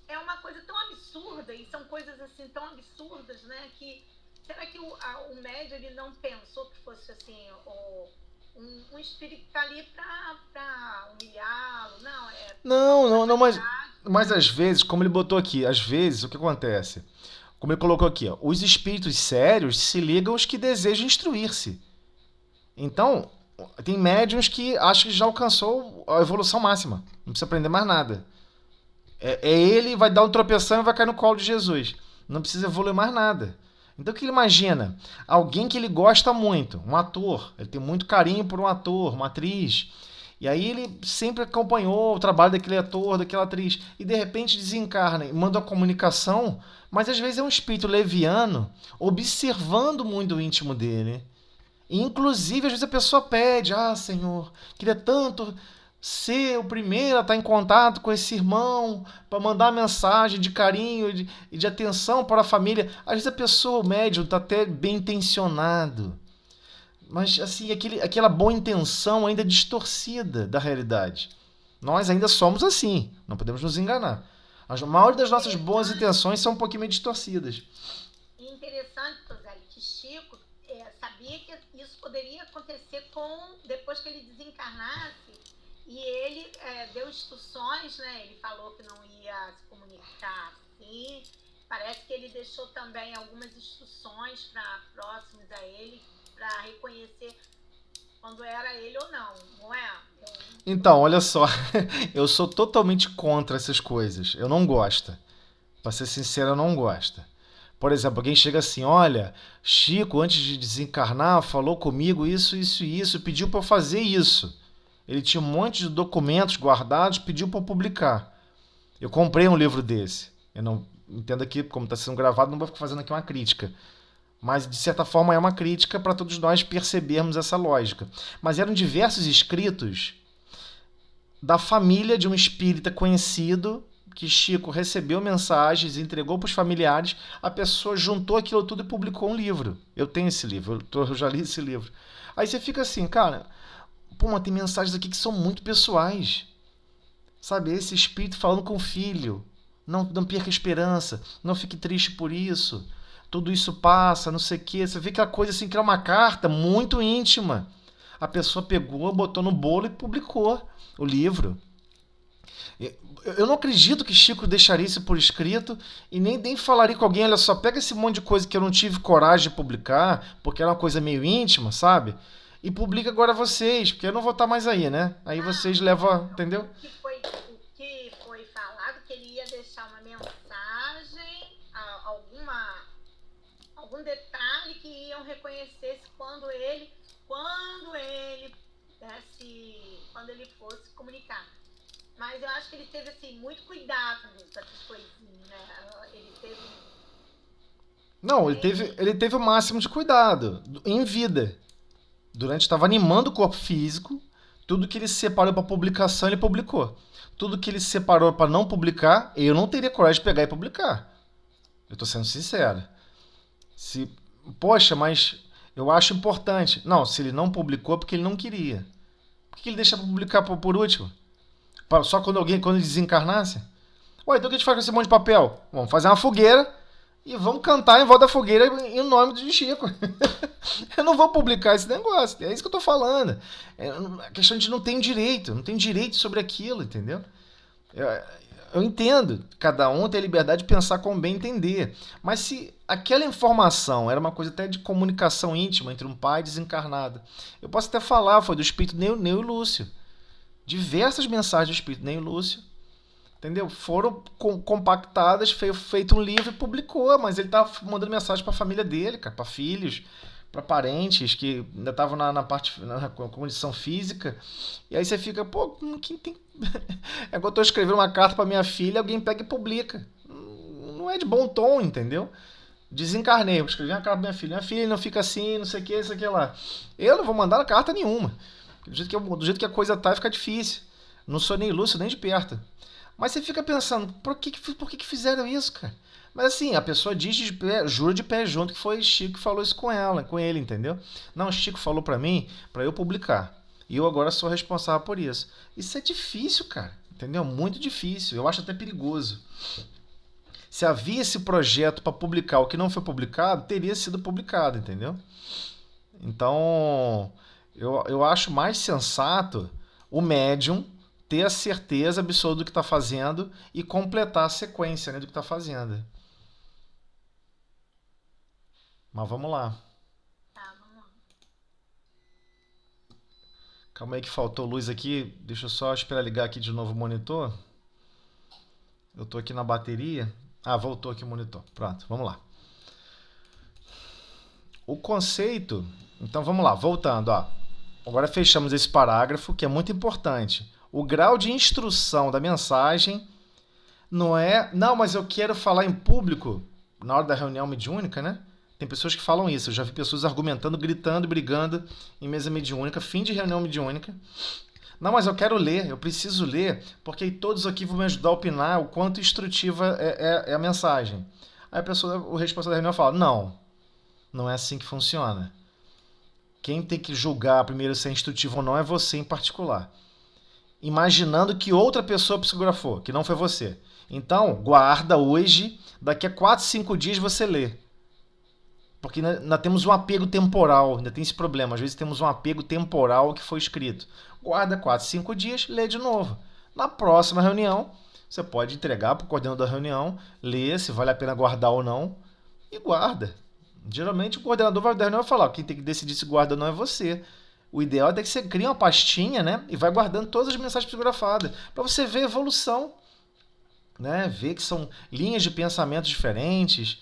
é uma coisa tão absurda, e são coisas assim tão absurdas, né? Que será que o médium ele não pensou que fosse assim um espírito que está ali para humilhá-lo? Não, mas às vezes, como ele botou aqui, às vezes o que acontece? Como ele colocou aqui, ó, os espíritos sérios se ligam aos que desejam instruir-se. Então, tem médiuns que acham que já alcançou a evolução máxima, não precisa aprender mais nada. Ele vai dar um tropeção e vai cair no colo de Jesus. Não precisa evoluir mais nada. Então o que ele imagina? Alguém que ele gosta muito, um ator, ele tem muito carinho por um ator, uma atriz, e aí ele sempre acompanhou o trabalho daquele ator, daquela atriz, e de repente desencarna e manda uma comunicação, mas às vezes é um espírito leviano, observando muito o íntimo dele. E, inclusive, às vezes a pessoa pede, Senhor, queria tanto ser o primeiro a estar em contato com esse irmão, para mandar mensagem de carinho e de atenção para a família. Às vezes a pessoa, o médium, está até bem intencionado, mas assim, aquela boa intenção ainda é distorcida da realidade. Nós ainda somos assim, não podemos nos enganar. A maioria das nossas boas intenções são um pouquinho meio distorcidas. Interessante, Tosé, que Chico sabia que isso poderia acontecer depois que ele desencarnasse. E ele deu instruções, né? Ele falou que não ia se comunicar assim. Parece que ele deixou também algumas instruções para próximos a ele, para reconhecer quando era ele ou não é? Então, olha só, eu sou totalmente contra essas coisas. Eu não gosto. Para ser sincero, eu não gosto. Por exemplo, alguém chega assim, olha, Chico, antes de desencarnar, falou comigo isso, isso e isso, pediu para eu fazer isso. Ele tinha um monte de documentos guardados, pediu para eu publicar. Eu comprei um livro desse. Eu não entendo aqui, como está sendo gravado, não vou ficar fazendo aqui uma crítica. Mas, de certa forma, é uma crítica para todos nós percebermos essa lógica. Mas eram diversos escritos da família de um espírita conhecido, que Chico recebeu mensagens, entregou para os familiares, a pessoa juntou aquilo tudo e publicou um livro. Eu tenho esse livro, eu já li esse livro. Aí você fica assim, cara, mas tem mensagens aqui que são muito pessoais. Sabe, esse espírito falando com o filho, não perca a esperança, não fique triste por isso, tudo isso passa, não sei o quê. Você vê aquela coisa assim, que é uma carta muito íntima. A pessoa pegou, botou no bolo e publicou o livro. Eu não acredito que Chico deixaria isso por escrito e nem falaria com alguém, olha só, pega esse monte de coisa que eu não tive coragem de publicar, porque era uma coisa meio íntima, sabe? E publica agora vocês, porque eu não vou estar mais aí, né? Aí vocês levam, entendeu? O que foi falado, que ele ia deixar uma mensagem, algum detalhe que iam reconhecer quando ele fosse comunicar. Mas eu acho que ele teve assim, muito cuidado com essas coisinhas, né? Ele teve... Não, ele teve o máximo de cuidado em vida. Durante estava animando o corpo físico, tudo que ele separou para publicação, ele publicou. Tudo que ele separou para não publicar, eu não teria coragem de pegar e publicar. Eu estou sendo sincero. Poxa, mas eu acho importante. Não, se ele não publicou é porque ele não queria. Por que ele deixa para publicar por último? Só quando ele desencarnasse? Ué, então o que a gente faz com esse monte de papel? Vamos fazer uma fogueira e vamos cantar em volta da fogueira em nome de Chico. Eu não vou publicar esse negócio. É isso que eu tô falando. A questão de não tem direito sobre aquilo, entendeu? Eu entendo. Cada um tem a liberdade de pensar como bem entender. Mas se aquela informação era uma coisa até de comunicação íntima entre um pai desencarnado, eu posso até falar, foi do espírito Neo e Lúcio. Diversas mensagens do espírito Neo e Lúcio, entendeu? Foram compactadas, feito um livro e publicou, mas ele tava mandando mensagem para a família dele, cara, para filhos, para parentes que ainda estavam na condição física. E aí você fica, quem tem... É igual eu tô escrevendo uma carta para minha filha, alguém pega e publica. Não é de bom tom, entendeu? Desencarnei, eu escrevi uma carta pra minha filha não fica assim, não sei o que lá. Eu não vou mandar carta nenhuma. Do jeito que a coisa tá, fica difícil. Não sou nem lúcido nem de perto. Mas você fica pensando, por que fizeram isso, cara? Mas assim, a pessoa diz jura de pé junto que foi Chico que falou isso com ele, entendeu? Não, Chico falou pra mim, pra eu publicar. E eu agora sou responsável por isso. Isso é difícil, cara. Entendeu? Muito difícil. Eu acho até perigoso. Se havia esse projeto para publicar o que não foi publicado, teria sido publicado, entendeu? Então, eu acho mais sensato o médium ter a certeza absoluta do que está fazendo e completar a sequência, né, do que está fazendo. Mas vamos lá. Tá, vamos lá. Calma aí que faltou luz aqui. Deixa eu só esperar ligar aqui de novo o monitor. Eu tô aqui na bateria. Ah, voltou aqui o monitor. Pronto, vamos lá. O conceito... Então vamos lá, voltando. Ó. Agora fechamos esse parágrafo, que é muito importante. O grau de instrução da mensagem não é... Não, mas eu quero falar em público na hora da reunião mediúnica, né? Tem pessoas que falam isso. Eu já vi pessoas argumentando, gritando, brigando em mesa mediúnica, fim de reunião mediúnica. Não, mas eu quero ler, eu preciso ler, porque todos aqui vão me ajudar a opinar o quanto instrutiva é a mensagem. Aí o responsável da reunião fala, não é assim que funciona. Quem tem que julgar primeiro se é instrutivo ou não é você em particular. Imaginando que outra pessoa psicografou, que não foi você. Então, guarda hoje, daqui a 4, 5 dias você lê. Porque ainda temos um apego temporal, ainda tem esse problema. Às vezes temos um apego temporal que foi escrito. Guarda 4, 5 dias, lê de novo. Na próxima reunião, você pode entregar para o coordenador da reunião, ler se vale a pena guardar ou não, e guarda. Geralmente o coordenador da reunião vai falar, quem tem que decidir se guarda ou não é você. O ideal é que você crie uma pastinha, né, e vai guardando todas as mensagens psicografadas, para você ver a evolução, né, ver que são linhas de pensamento diferentes.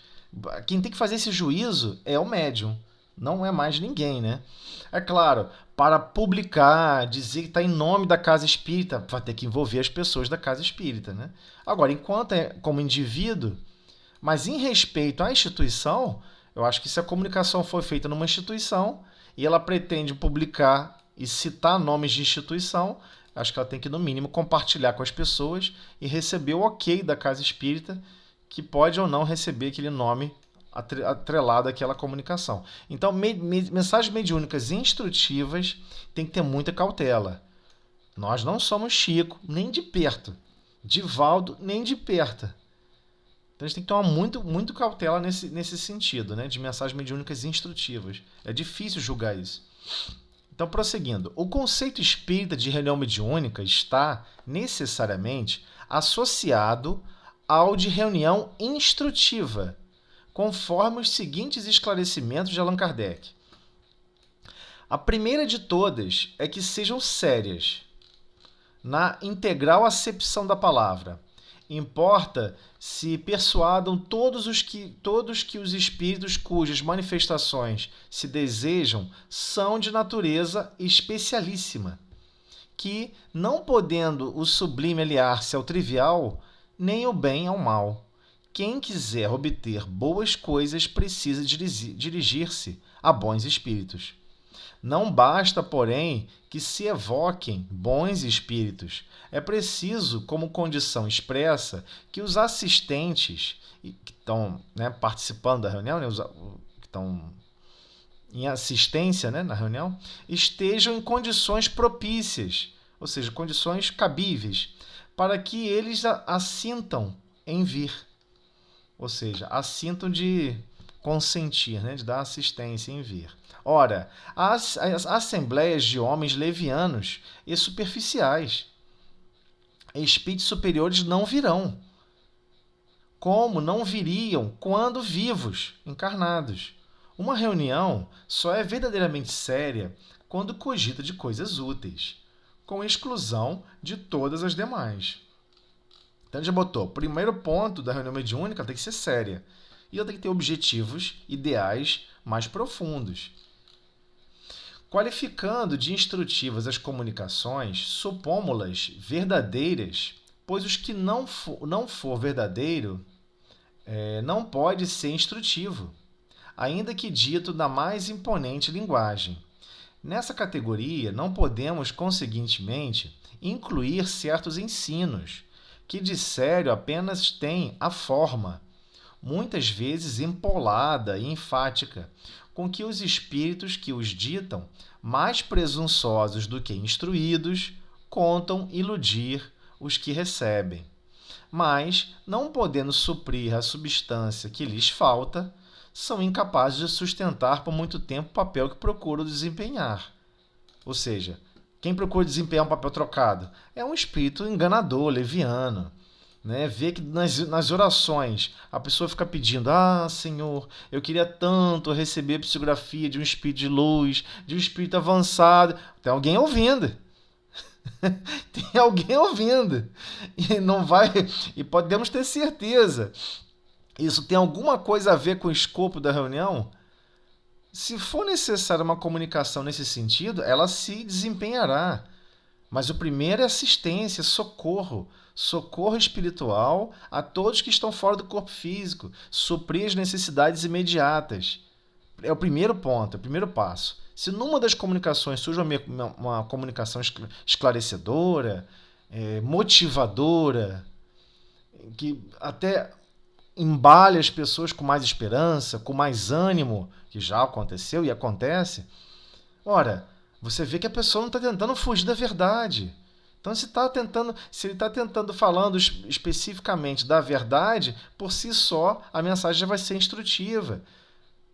Quem tem que fazer esse juízo é o médium, não é mais ninguém, né? É claro, para publicar, dizer que está em nome da casa espírita, vai ter que envolver as pessoas da casa espírita, né? Agora, enquanto é como indivíduo, mas em respeito à instituição, eu acho que se a comunicação foi feita numa instituição e ela pretende publicar e citar nomes de instituição, acho que ela tem que, no mínimo, compartilhar com as pessoas e receber o ok da casa espírita, que pode ou não receber aquele nome atrelado àquela comunicação. Então, mensagens mediúnicas instrutivas tem que ter muita cautela. Nós não somos Chico, nem de perto. Divaldo, nem de perto. Então, a gente tem que tomar muito cautela nesse sentido, né, de mensagens mediúnicas instrutivas. É difícil julgar isso. Então, prosseguindo. O conceito espírita de reunião mediúnica está, necessariamente, associado ao de reunião instrutiva, conforme os seguintes esclarecimentos de Allan Kardec. A primeira de todas é que sejam sérias, na integral acepção da palavra. Importa se persuadam todos que os espíritos cujas manifestações se desejam são de natureza especialíssima, que, não podendo o sublime aliar-se ao trivial, nem o bem ao mal. Quem quiser obter boas coisas precisa dirigir-se a bons espíritos. Não basta, porém, que se evoquem bons espíritos. É preciso, como condição expressa, que os assistentes que estão, né, participando da reunião, né, que estão em assistência, né, na reunião, estejam em condições propícias, ou seja, condições cabíveis, para que eles assintam em vir. Ou seja, assintam de consentir, né, de dar assistência em vir. Ora, as assembleias de homens levianos e superficiais, espíritos superiores não virão, como não viriam quando vivos, encarnados. Uma reunião só é verdadeiramente séria quando cogita de coisas úteis, com exclusão de todas as demais. Então ele já botou, primeiro ponto da reunião mediúnica tem que ser séria, e ela tem que ter objetivos, ideais mais profundos. Qualificando de instrutivas as comunicações, supomos-las verdadeiras, pois os que não for verdadeiro não pode ser instrutivo, ainda que dito na mais imponente linguagem. Nessa categoria, não podemos, conseguintemente, incluir certos ensinos, que de sério apenas têm a forma, muitas vezes empolada e enfática, com que os espíritos que os ditam, mais presunçosos do que instruídos, contam iludir os que recebem. Mas, não podendo suprir a substância que lhes falta, são incapazes de sustentar por muito tempo o papel que procuram desempenhar. Ou seja, quem procura desempenhar um papel trocado é um espírito enganador, leviano. Né? Vê que nas orações a pessoa fica pedindo: ah, Senhor, eu queria tanto receber a psicografia de um espírito de luz, de um espírito avançado. Tem alguém ouvindo. Tem alguém ouvindo. E não vai. E podemos ter certeza. Isso tem alguma coisa a ver com o escopo da reunião? Se for necessária uma comunicação nesse sentido, ela se desempenhará. Mas o primeiro é assistência, socorro. Socorro espiritual a todos que estão fora do corpo físico. Suprir as necessidades imediatas. É o primeiro ponto, é o primeiro passo. Se numa das comunicações surge uma comunicação esclarecedora, motivadora, que até embale as pessoas com mais esperança, com mais ânimo, que já aconteceu e acontece, ora, você vê que a pessoa não está tentando fugir da verdade. Então, se ele está tentando falando especificamente da verdade, por si só, a mensagem já vai ser instrutiva,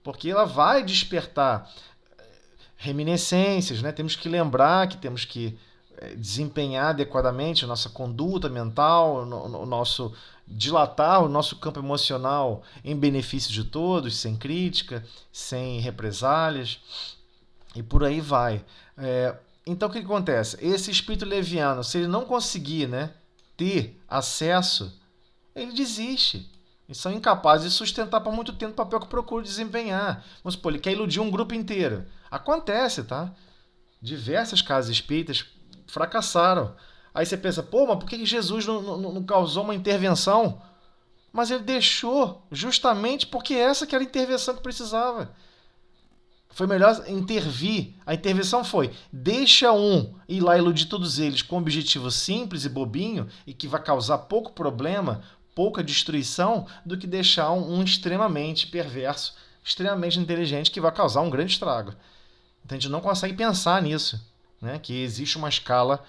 porque ela vai despertar reminiscências, né? Temos que lembrar que temos que desempenhar adequadamente a nossa conduta mental, dilatar o nosso campo emocional em benefício de todos, sem crítica, sem represálias, e por aí vai. Então, o que acontece? Esse espírito leviano, se ele não conseguir, né, ter acesso, ele desiste. Eles são incapazes de sustentar por muito tempo o papel que procura desempenhar. Vamos supor, ele quer iludir um grupo inteiro. Acontece, tá? Diversas casas espíritas fracassaram. Aí você pensa, pô, mas por que Jesus não causou uma intervenção? Mas ele deixou justamente porque essa que era a intervenção que precisava. Foi melhor intervir. A intervenção foi: deixa um ir lá iludir todos eles com um objetivo simples e bobinho e que vai causar pouco problema, pouca destruição, do que deixar um extremamente perverso, extremamente inteligente, que vai causar um grande estrago. Então a gente não consegue pensar nisso, né? Que existe uma escala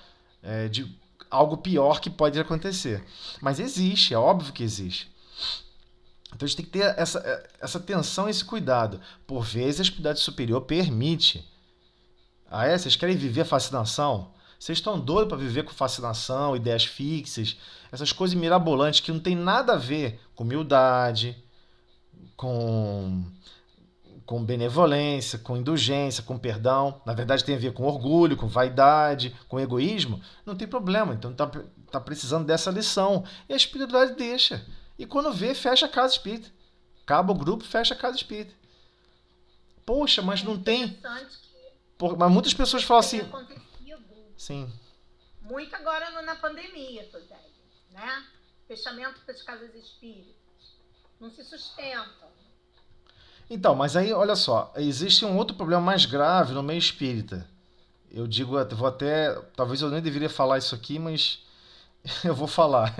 de algo pior que pode acontecer. Mas existe, é óbvio que existe. Então a gente tem que ter essa atenção e esse cuidado. Por vezes a espiritualidade superior permite. Vocês querem viver a fascinação? Vocês estão doidos para viver com fascinação, ideias fixas, essas coisas mirabolantes que não tem nada a ver com humildade, com benevolência, com indulgência, com perdão. Na verdade tem a ver com orgulho, com vaidade, com egoísmo. Não tem problema. Então tá precisando dessa lição. E a espiritualidade deixa. E quando vê, fecha a casa espírita. Acaba o grupo, fecha a casa espírita. Poxa, mas não tem... Mas muitas pessoas falam assim... Sim. Muito agora na pandemia, né? Fechamento das casas espíritas. Não se sustentam. Então, mas aí, olha só, existe um outro problema mais grave no meio espírita. Eu digo, talvez eu nem deveria falar isso aqui, mas eu vou falar.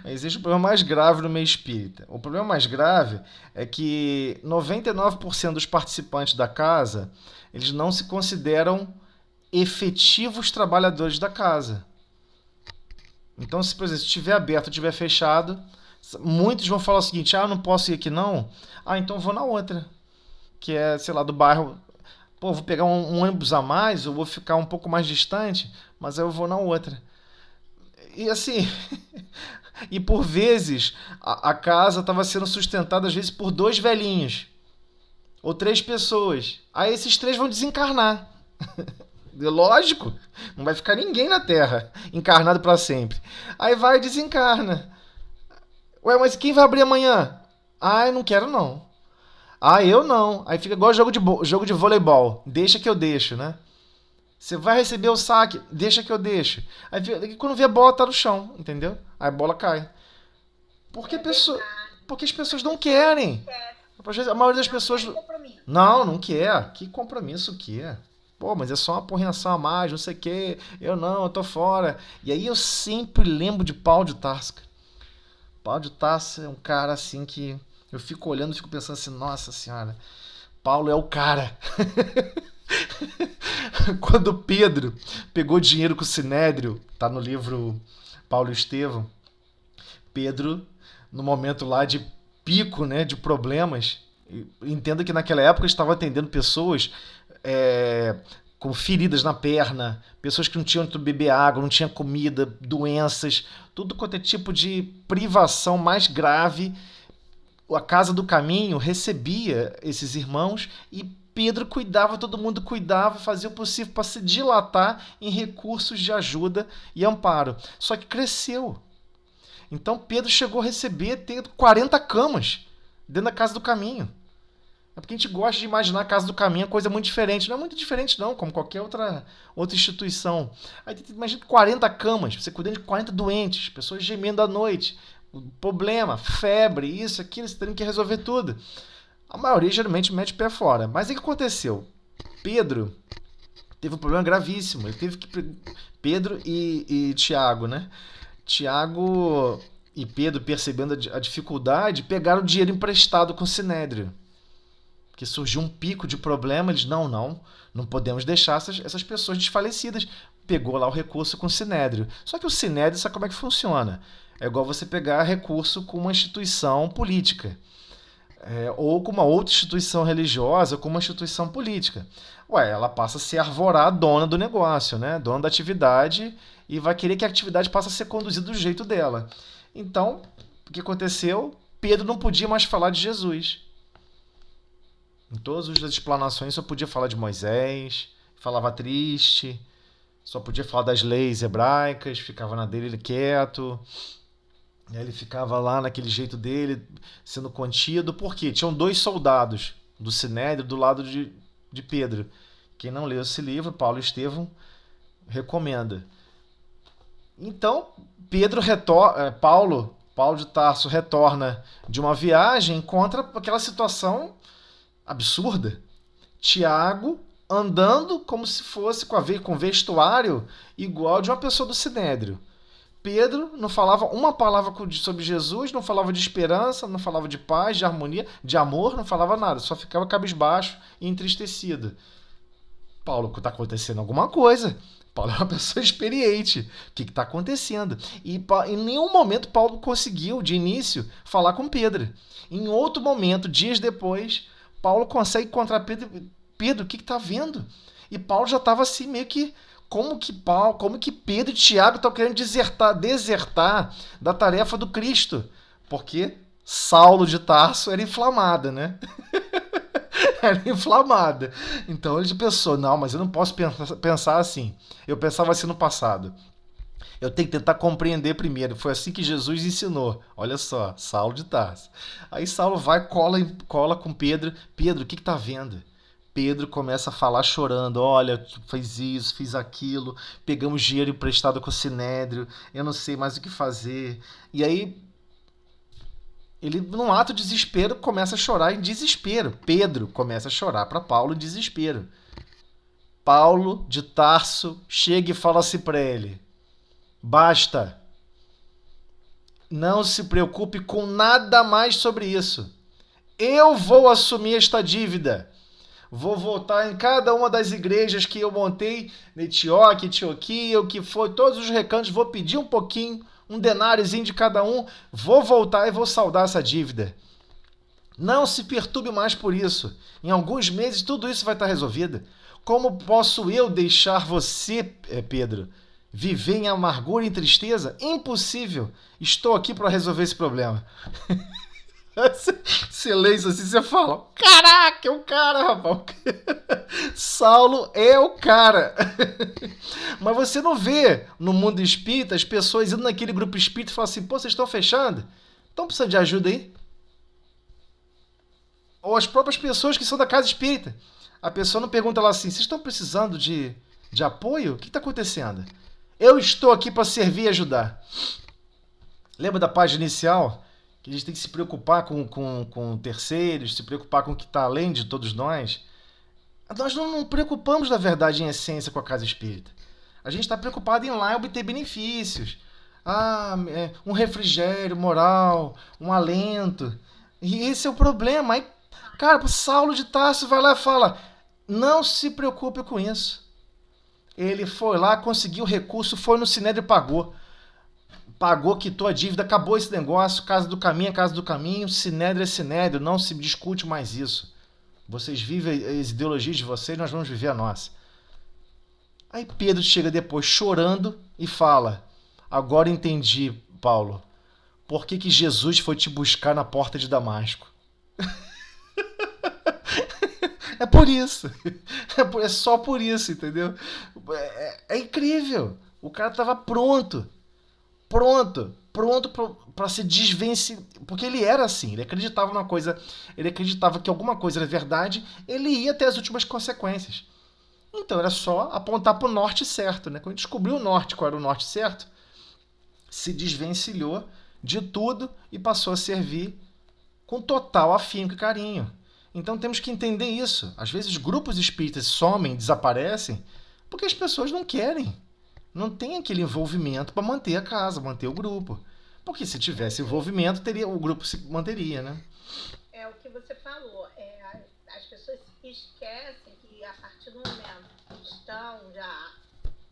Existe um problema mais grave no meio espírita. O problema mais grave é que 99% dos participantes da casa, eles não se consideram efetivos trabalhadores da casa. Então, se, por exemplo, estiver aberto ou estiver fechado, muitos vão falar o seguinte: eu não posso ir aqui não? Então eu vou na outra, que é, sei lá, do bairro. Pô, vou pegar um ônibus a mais, ou vou ficar um pouco mais distante, mas aí eu vou na outra. E assim, e por vezes a casa estava sendo sustentada às vezes por 2 velhinhos, ou 3 pessoas. Aí esses 3 vão desencarnar. Lógico, não vai ficar ninguém na Terra encarnado para sempre. Aí vai e desencarna. Ué, mas quem vai abrir amanhã? Eu não quero não. Eu não. Aí fica igual jogo de voleibol. Deixa que eu deixo, né? Você vai receber o saque, deixa que eu deixo. Aí quando vê a bola tá no chão, entendeu? Aí a bola cai. Porque as pessoas não querem. A maioria das pessoas compromisso. Não quer. Que compromisso que é? Pô, mas é só uma apreensão a mais, não sei o quê. Eu tô fora. E aí eu sempre lembro de Paulo de Tarso. Paulo de Tarso é um cara assim que eu fico olhando e fico pensando assim, nossa senhora, Paulo é o cara. Quando Pedro pegou dinheiro com o Sinédrio, tá no livro Paulo e Estevão, Pedro, no momento lá de pico, né, de problemas, entenda que naquela época estava atendendo pessoas com feridas na perna, pessoas que não tinham onde beber água, não tinham comida, doenças, tudo quanto é tipo de privação mais grave. A Casa do Caminho recebia esses irmãos e Pedro cuidava, todo mundo cuidava, fazia o possível para se dilatar em recursos de ajuda e amparo. Só que cresceu. Então Pedro chegou a receber, tendo 40 camas dentro da Casa do Caminho. É porque a gente gosta de imaginar a Casa do Caminho coisa muito diferente. Não é muito diferente não, como qualquer outra instituição. Aí imagina 40 camas, você cuidando de 40 doentes, pessoas gemendo à noite, problema, febre, isso, aquilo, você tem que resolver tudo. A maioria geralmente mete o pé fora. Mas o que aconteceu? Pedro teve um problema gravíssimo. Ele teve que... Pedro e Tiago, né? Tiago e Pedro, percebendo a dificuldade, pegaram dinheiro emprestado com o Sinédrio. Porque surgiu um pico de problema. Eles, não podemos deixar essas pessoas desfalecidas. Pegou lá o recurso com o Sinédrio. Só que o Sinédrio, sabe como é que funciona? É igual você pegar recurso com uma instituição política. Ou com uma outra instituição religiosa, ou com uma instituição política. Ela passa a ser arvorar a dona do negócio, né? Dona da atividade, e vai querer que a atividade passe a ser conduzida do jeito dela. Então, o que aconteceu? Pedro não podia mais falar de Jesus. Em todas as explanações só podia falar de Moisés, falava triste, só podia falar das leis hebraicas, ficava na dele quieto. E aí ele ficava lá naquele jeito dele, sendo contido. Por quê? Tinham 2 soldados do Sinédrio do lado de Pedro. Quem não leu esse livro, Paulo e Estevão, recomenda. Então, Paulo de Tarso retorna de uma viagem e encontra aquela situação absurda. Tiago andando como se fosse com vestuário igual de uma pessoa do Sinédrio. Pedro não falava uma palavra sobre Jesus, não falava de esperança, não falava de paz, de harmonia, de amor, não falava nada, só ficava cabisbaixo e entristecido. Paulo, está acontecendo alguma coisa. Paulo é uma pessoa experiente. O que está acontecendo? E em nenhum momento Paulo conseguiu, de início, falar com Pedro. Em outro momento, dias depois, Paulo consegue encontrar Pedro. Pedro, o que está vendo? E Paulo já estava assim meio que... Como que Pedro e Tiago estão querendo desertar da tarefa do Cristo? Porque Saulo de Tarso era inflamada, né? Era inflamada. Então ele pensou, não, mas eu não posso pensar assim. Eu pensava assim no passado. Eu tenho que tentar compreender primeiro. Foi assim que Jesus ensinou. Olha só, Saulo de Tarso. Aí Saulo vai, cola com Pedro. Pedro, o que está vendo? Pedro começa a falar chorando, olha, fez isso, fiz aquilo, pegamos dinheiro emprestado com o Sinédrio, eu não sei mais o que fazer. E aí, ele, num ato de desespero, começa a chorar em desespero. Pedro começa a chorar para Paulo em desespero. Paulo de Tarso chega e fala assim para ele, basta, não se preocupe com nada mais sobre isso. Eu vou assumir esta dívida. Vou voltar em cada uma das igrejas que eu montei, Antioquia, o que foi, todos os recantos, vou pedir um pouquinho, um denáriozinho de cada um, vou voltar e vou saldar essa dívida. Não se perturbe mais por isso. Em alguns meses tudo isso vai estar resolvido. Como posso eu deixar você, Pedro, viver em amargura e tristeza? Impossível. Estou aqui para resolver esse problema. Silêncio assim, você fala, caraca, é o cara, rapaz. Saulo é o cara. Mas você não vê no mundo espírita as pessoas indo naquele grupo espírita e falam assim, pô, vocês estão fechando? Estão precisando de ajuda aí? Ou as próprias pessoas que são da casa espírita. A pessoa não pergunta lá assim, vocês estão precisando de apoio? O que está acontecendo? Eu estou aqui para servir e ajudar. Lembra da página inicial? que a gente tem que se preocupar com terceiros, se preocupar com o que está além de todos nós. Nós não preocupamos, na verdade, em essência, com a casa espírita. A gente está preocupado em lá obter benefícios. Um refrigério moral, um alento. E esse é o problema. Aí, cara, o Saulo de Tarso vai lá e fala: não se preocupe com isso. Ele foi lá, conseguiu o recurso, foi no Sinédrio e pagou. Pagou, quitou a dívida, acabou esse negócio. Casa do caminho é casa do caminho, Sinédrio é Sinédrio, não se discute mais isso. Vocês vivem as ideologias de vocês, nós vamos viver a nossa. Aí Pedro chega depois chorando e fala: agora entendi, Paulo, por que Jesus foi te buscar na porta de Damasco. É por isso. É só por isso, entendeu? É incrível. O cara estava pronto para se desvencilhar, porque ele era assim, ele acreditava numa coisa, ele acreditava que alguma coisa era verdade, ele ia até as últimas consequências. Então era só apontar para o norte certo, né? Quando ele descobriu o norte, qual era o norte certo, se desvencilhou de tudo e passou a servir com total afinco e carinho. Então temos que entender isso. Às vezes grupos espíritas somem, desaparecem, porque as pessoas não querem. Não tem aquele envolvimento para manter a casa, manter o grupo. Porque se tivesse envolvimento, o grupo se manteria, né? É o que você falou. As pessoas esquecem que a partir do momento que estão já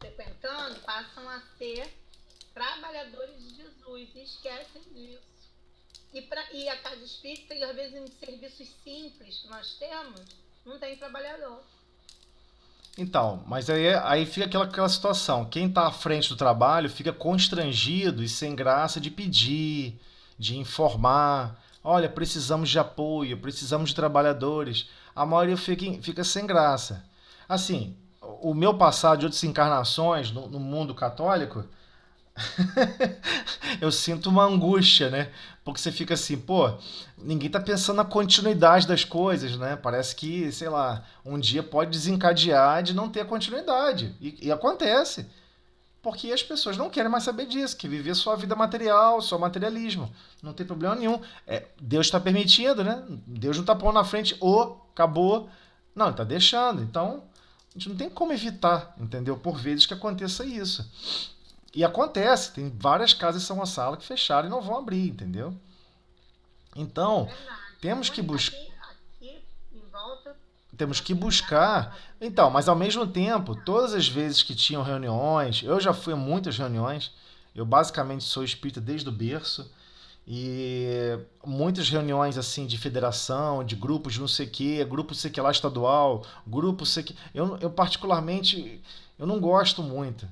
frequentando, passam a ser trabalhadores de Jesus e esquecem disso. E a casa espírita, e às vezes em serviços simples que nós temos, não tem trabalhador. Então, mas aí fica aquela situação. Quem está à frente do trabalho fica constrangido e sem graça de pedir, de informar. Olha, precisamos de apoio, precisamos de trabalhadores. A maioria fica sem graça. Assim, o meu passado de outras encarnações no mundo católico, eu sinto uma angústia, né? Porque você fica assim, pô, ninguém tá pensando na continuidade das coisas, né? Parece que, sei lá, um dia pode desencadear de não ter continuidade. E acontece. Porque as pessoas não querem mais saber disso, que viver sua vida material, só materialismo. Não tem problema nenhum. Deus está permitindo, né? Deus não está pondo na frente, acabou. Não, ele está deixando. Então, a gente não tem como evitar, entendeu? Por vezes que aconteça isso. E acontece, tem várias casas em São Gonçalo que fecharam e não vão abrir, entendeu? Então, temos que buscar. Temos que buscar. Então, mas ao mesmo tempo, todas as vezes que tinham reuniões, eu já fui a muitas reuniões, eu basicamente sou espírita desde o berço, e muitas reuniões assim de federação, de grupos de não sei o que, grupo sei que lá estadual, grupo sei que. Eu particularmente, eu não gosto muito.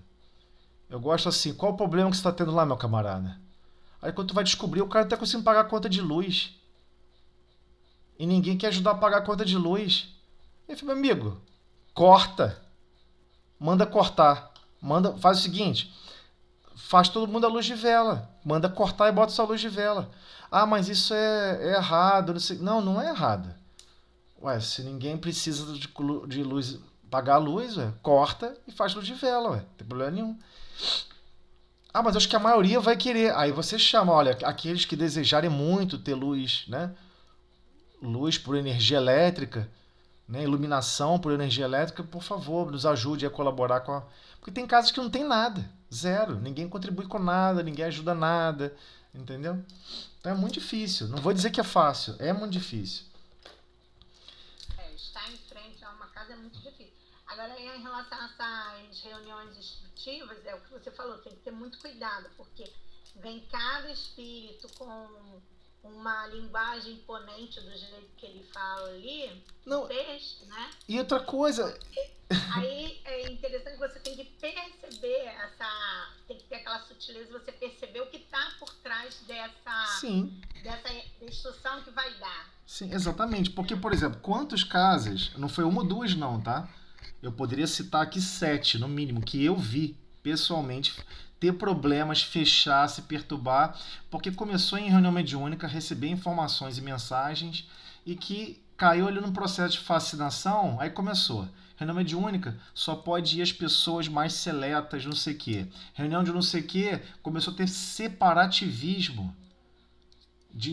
Eu gosto assim, qual o problema que você está tendo lá, meu camarada? Aí quando tu vai descobrir, o cara não tá conseguindo pagar a conta de luz. E ninguém quer ajudar a pagar a conta de luz. Eu falei, meu amigo, corta. Manda cortar. Faz o seguinte, faz todo mundo a luz de vela. Manda cortar e bota só a luz de vela. Ah, mas isso é errado. Não sei. Não, não é errado. Ué, se ninguém precisa de luz, pagar a luz, corta e faz luz de vela, não tem problema nenhum. Ah, mas acho que a maioria vai querer. Aí você chama, olha, aqueles que desejarem muito ter luz, né? Luz por energia elétrica, né? Iluminação por energia elétrica, por favor, nos ajude a colaborar com a. Porque tem casas que não tem nada, zero. Ninguém contribui com nada, ninguém ajuda nada, entendeu? Então é muito difícil. Não vou dizer que é fácil, é muito difícil. Estar em frente a uma casa é muito difícil. Agora, em relação a essas reuniões instrutivas, é o que você falou, tem que ter muito cuidado, porque vem cada espírito com uma linguagem imponente do jeito que ele fala ali, no texto, né? E outra coisa... Aí é interessante que você tem que perceber tem que ter aquela sutileza, você perceber o que está por trás dessa instrução que vai dar. Sim, exatamente. Porque, por exemplo, quantas casas, não foi uma ou duas não, tá? Eu poderia citar aqui 7, no mínimo, que eu vi pessoalmente ter problemas, fechar, se perturbar, porque começou em reunião mediúnica, receber informações e mensagens e que caiu ali num processo de fascinação, aí começou. Reunião mediúnica só pode ir as pessoas mais seletas, não sei o quê. Reunião de não sei o quê, começou a ter separativismo.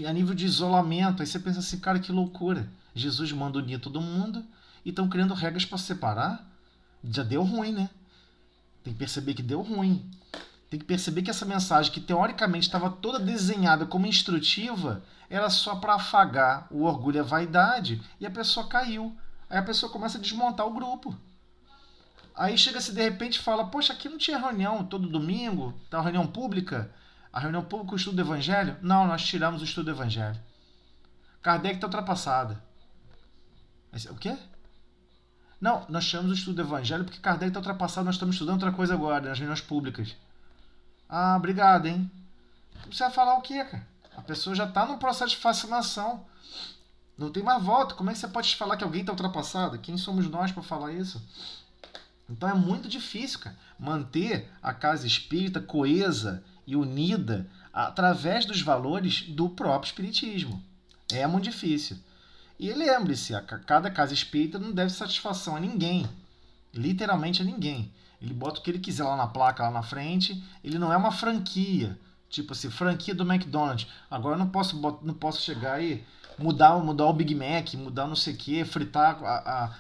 a nível de isolamento. Aí você pensa assim, cara, que loucura. Jesus manda unir todo mundo e estão criando regras para separar. Já deu ruim, né? Tem que perceber que deu ruim. Tem que perceber que essa mensagem, que teoricamente estava toda desenhada como instrutiva, era só para afagar o orgulho e a vaidade, e a pessoa caiu. Aí a pessoa começa a desmontar o grupo. Aí chega-se de repente e fala, poxa, aqui não tinha reunião todo domingo, tá uma reunião pública? A reunião pública, o estudo do Evangelho? Não, nós tiramos o estudo do Evangelho. Kardec está ultrapassada. O quê? Não, nós tiramos o estudo do Evangelho porque Kardec está ultrapassado, nós estamos estudando outra coisa agora, nas reuniões públicas. Ah, obrigado, hein? Você vai falar o quê, cara? A pessoa já está num processo de fascinação. Não tem mais volta. Como é que você pode falar que alguém está ultrapassado? Quem somos nós para falar isso? Então é muito difícil, cara, manter a casa espírita coesa e unida através dos valores do próprio espiritismo. É muito difícil. E lembre-se, cada casa espírita não deve satisfação a ninguém. Literalmente a ninguém. Ele bota o que ele quiser lá na placa, lá na frente. Ele não é uma franquia. Tipo assim, franquia do McDonald's. Agora eu não posso chegar e mudar o Big Mac, mudar não sei o que, fritar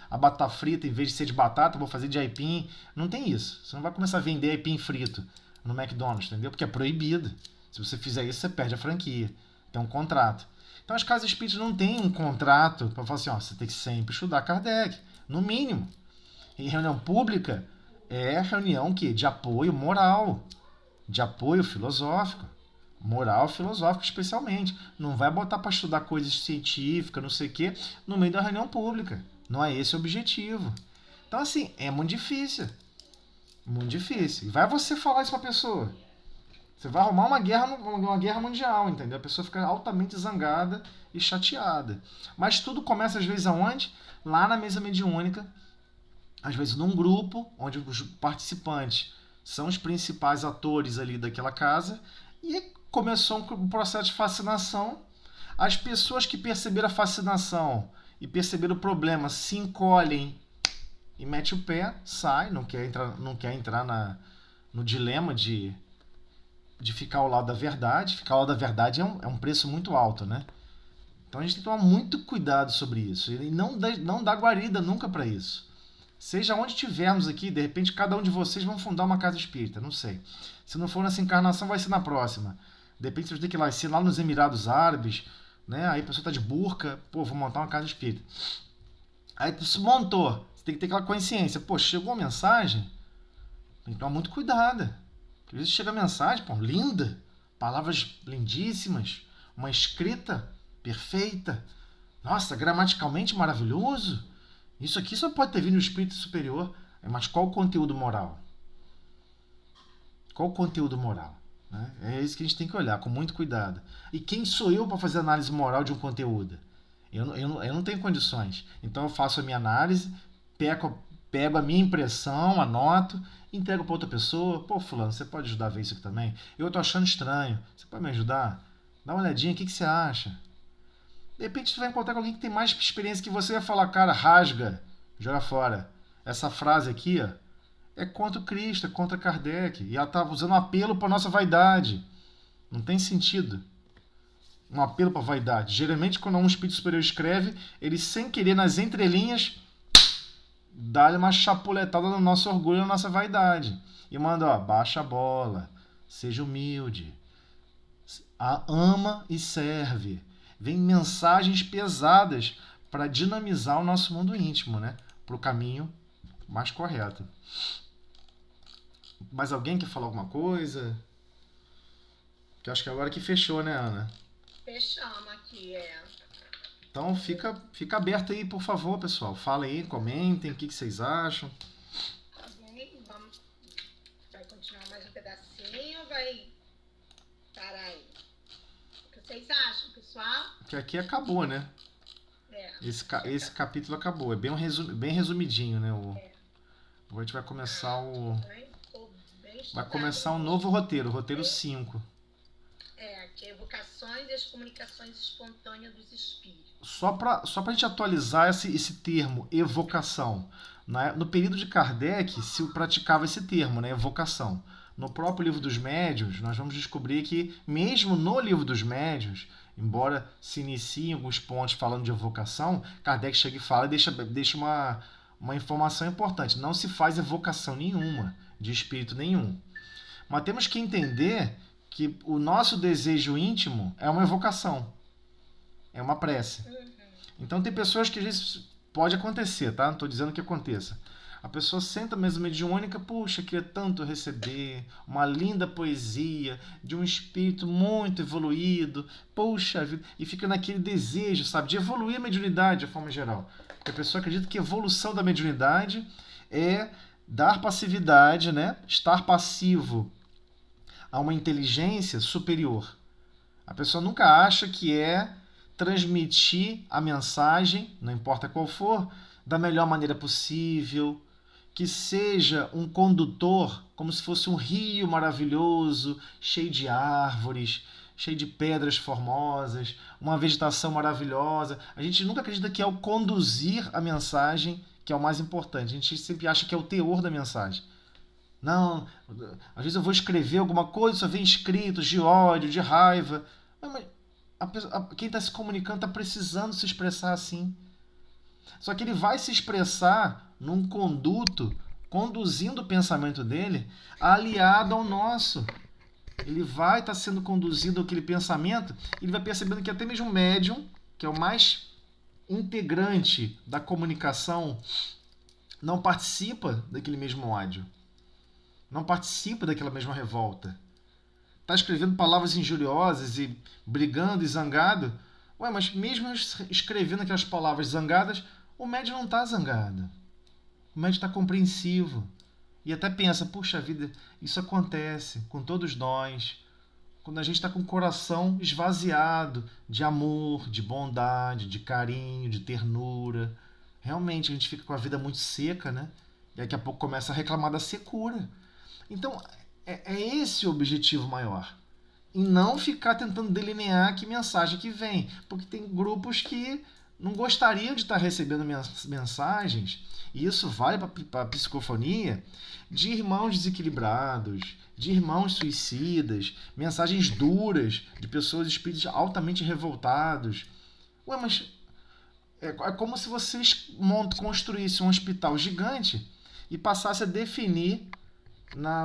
a batata frita, em vez de ser de batata, vou fazer de aipim. Não tem isso. Você não vai começar a vender aipim frito no McDonald's, entendeu? Porque é proibido. Se você fizer isso, você perde a franquia. Tem um contrato. Então as casas espíritas não têm um contrato para falar assim, ó, você tem que sempre estudar Kardec, no mínimo. E reunião pública é reunião de apoio moral, de apoio filosófico. Moral filosófico especialmente. Não vai botar para estudar coisas científicas, não sei o quê, no meio da reunião pública. Não é esse o objetivo. Então, assim, é muito difícil. Muito difícil. E vai você falar isso pra pessoa. Você vai arrumar uma guerra mundial, entendeu? A pessoa fica altamente zangada e chateada. Mas tudo começa, às vezes, aonde? Lá na mesa mediúnica. Às vezes num grupo, onde os participantes são os principais atores ali daquela casa. E começou um processo de fascinação. As pessoas que perceberam a fascinação e perceberam o problema se encolhem e mete o pé, sai, não quer entrar no dilema de ficar ao lado da verdade. Ficar ao lado da verdade é um preço muito alto, né? Então a gente tem que tomar muito cuidado sobre isso. E não dá guarida nunca para isso. Seja onde estivermos aqui, de repente cada um de vocês vão fundar uma casa espírita, não sei. Se não for nessa encarnação, vai ser na próxima. De repente vocês vão ter que ir lá, se lá nos Emirados Árabes, né? Aí a pessoa tá de burca, pô, vou montar uma casa espírita. Aí se montou, você tem que ter aquela consciência, pô, chegou a mensagem, tem que tomar muito cuidado. Porque às vezes chega a mensagem, pô, linda, palavras lindíssimas, uma escrita perfeita, nossa, gramaticalmente maravilhoso. Isso aqui só pode ter vindo do espírito superior. Mas qual o conteúdo moral? Qual o conteúdo moral? Né? É isso que a gente tem que olhar com muito cuidado. E quem sou eu para fazer análise moral de um conteúdo? Eu não tenho condições. Então eu faço a minha análise, pego a minha impressão, anoto, entrego para outra pessoa. Pô, fulano, você pode ajudar a ver isso aqui também? Eu estou achando estranho. Você pode me ajudar? Dá uma olhadinha, o que você acha? De repente você vai encontrar com alguém que tem mais experiência que você e vai falar, cara, rasga, joga fora. Essa frase aqui, ó, é contra o Cristo, é contra Kardec. E ela está usando um apelo para nossa vaidade. Não tem sentido. Um apelo para vaidade. Geralmente, quando um espírito superior escreve, ele, sem querer, nas entrelinhas, dá-lhe uma chapuletada no nosso orgulho, na nossa vaidade. E manda, ó, baixa a bola, seja humilde, ama e serve. Vem mensagens pesadas para dinamizar o nosso mundo íntimo, né? Para o caminho mais correto. Mais alguém quer falar alguma coisa? Que eu acho que agora que fechou, né, Ana? Fechamos aqui, Então fica aberto aí, por favor, pessoal. Fala aí, comentem, o que vocês acham. Tá bem, vai continuar mais um pedacinho ou vai parar aí? O que vocês acham, pessoal? Que aqui acabou, né? Esse capítulo acabou. É bem resumidinho, né? Agora a gente vai começar Vai começar um novo roteiro, o roteiro 5. Que é evocações e as comunicações espontâneas dos espíritos. Só pra gente atualizar esse termo, evocação. No período de Kardec se praticava esse termo, né? Evocação. no próprio Livro dos Médiuns, nós vamos descobrir que, mesmo no Livro dos Médiuns, embora se iniciem alguns pontos falando de evocação, Kardec chega e fala e deixa uma informação importante. Não se faz evocação nenhuma, de espírito nenhum. Mas temos que entender que o nosso desejo íntimo é uma evocação, é uma prece. Então tem pessoas que às vezes pode acontecer, tá? Não estou dizendo que aconteça. A pessoa senta na mesa mediúnica, puxa, queria tanto receber uma linda poesia de um espírito muito evoluído, puxa vida, e fica naquele desejo, sabe, de evoluir a mediunidade de forma geral. Porque a pessoa acredita que a evolução da mediunidade é dar passividade, né? Estar passivo a uma inteligência superior. A pessoa nunca acha que é transmitir a mensagem, não importa qual for, da melhor maneira possível, que seja um condutor, como se fosse um rio maravilhoso, cheio de árvores, cheio de pedras formosas, uma vegetação maravilhosa. A gente nunca acredita que é o conduzir a mensagem que é o mais importante. A gente sempre acha que é o teor da mensagem. Não, às vezes eu vou escrever alguma coisa, só vem escritos de ódio, de raiva. Mas quem está se comunicando está precisando se expressar assim. Só que ele vai se expressar num conduto, conduzindo o pensamento dele, aliado ao nosso. Ele vai estar sendo conduzido aquele pensamento, ele vai percebendo que até mesmo o médium, que é o mais integrante da comunicação, não participa daquele mesmo ódio. Não participa daquela mesma revolta. Está escrevendo palavras injuriosas e brigando e zangado. Ué, mas mesmo escrevendo aquelas palavras zangadas, o médium não está zangado. O médium está compreensivo. E até pensa, puxa vida, isso acontece com todos nós. Quando a gente está com o coração esvaziado de amor, de bondade, de carinho, de ternura. Realmente a gente fica com a vida muito seca, né? E daqui a pouco começa a reclamar da secura. Então, é esse o objetivo maior. E não ficar tentando delinear que mensagem que vem. Porque tem grupos que não gostariam de estar recebendo mensagens, e isso vale para a psicofonia, de irmãos desequilibrados, de irmãos suicidas, mensagens duras de pessoas espíritos altamente revoltados. Ué, mas é como se vocês construíssem um hospital gigante e passassem a definir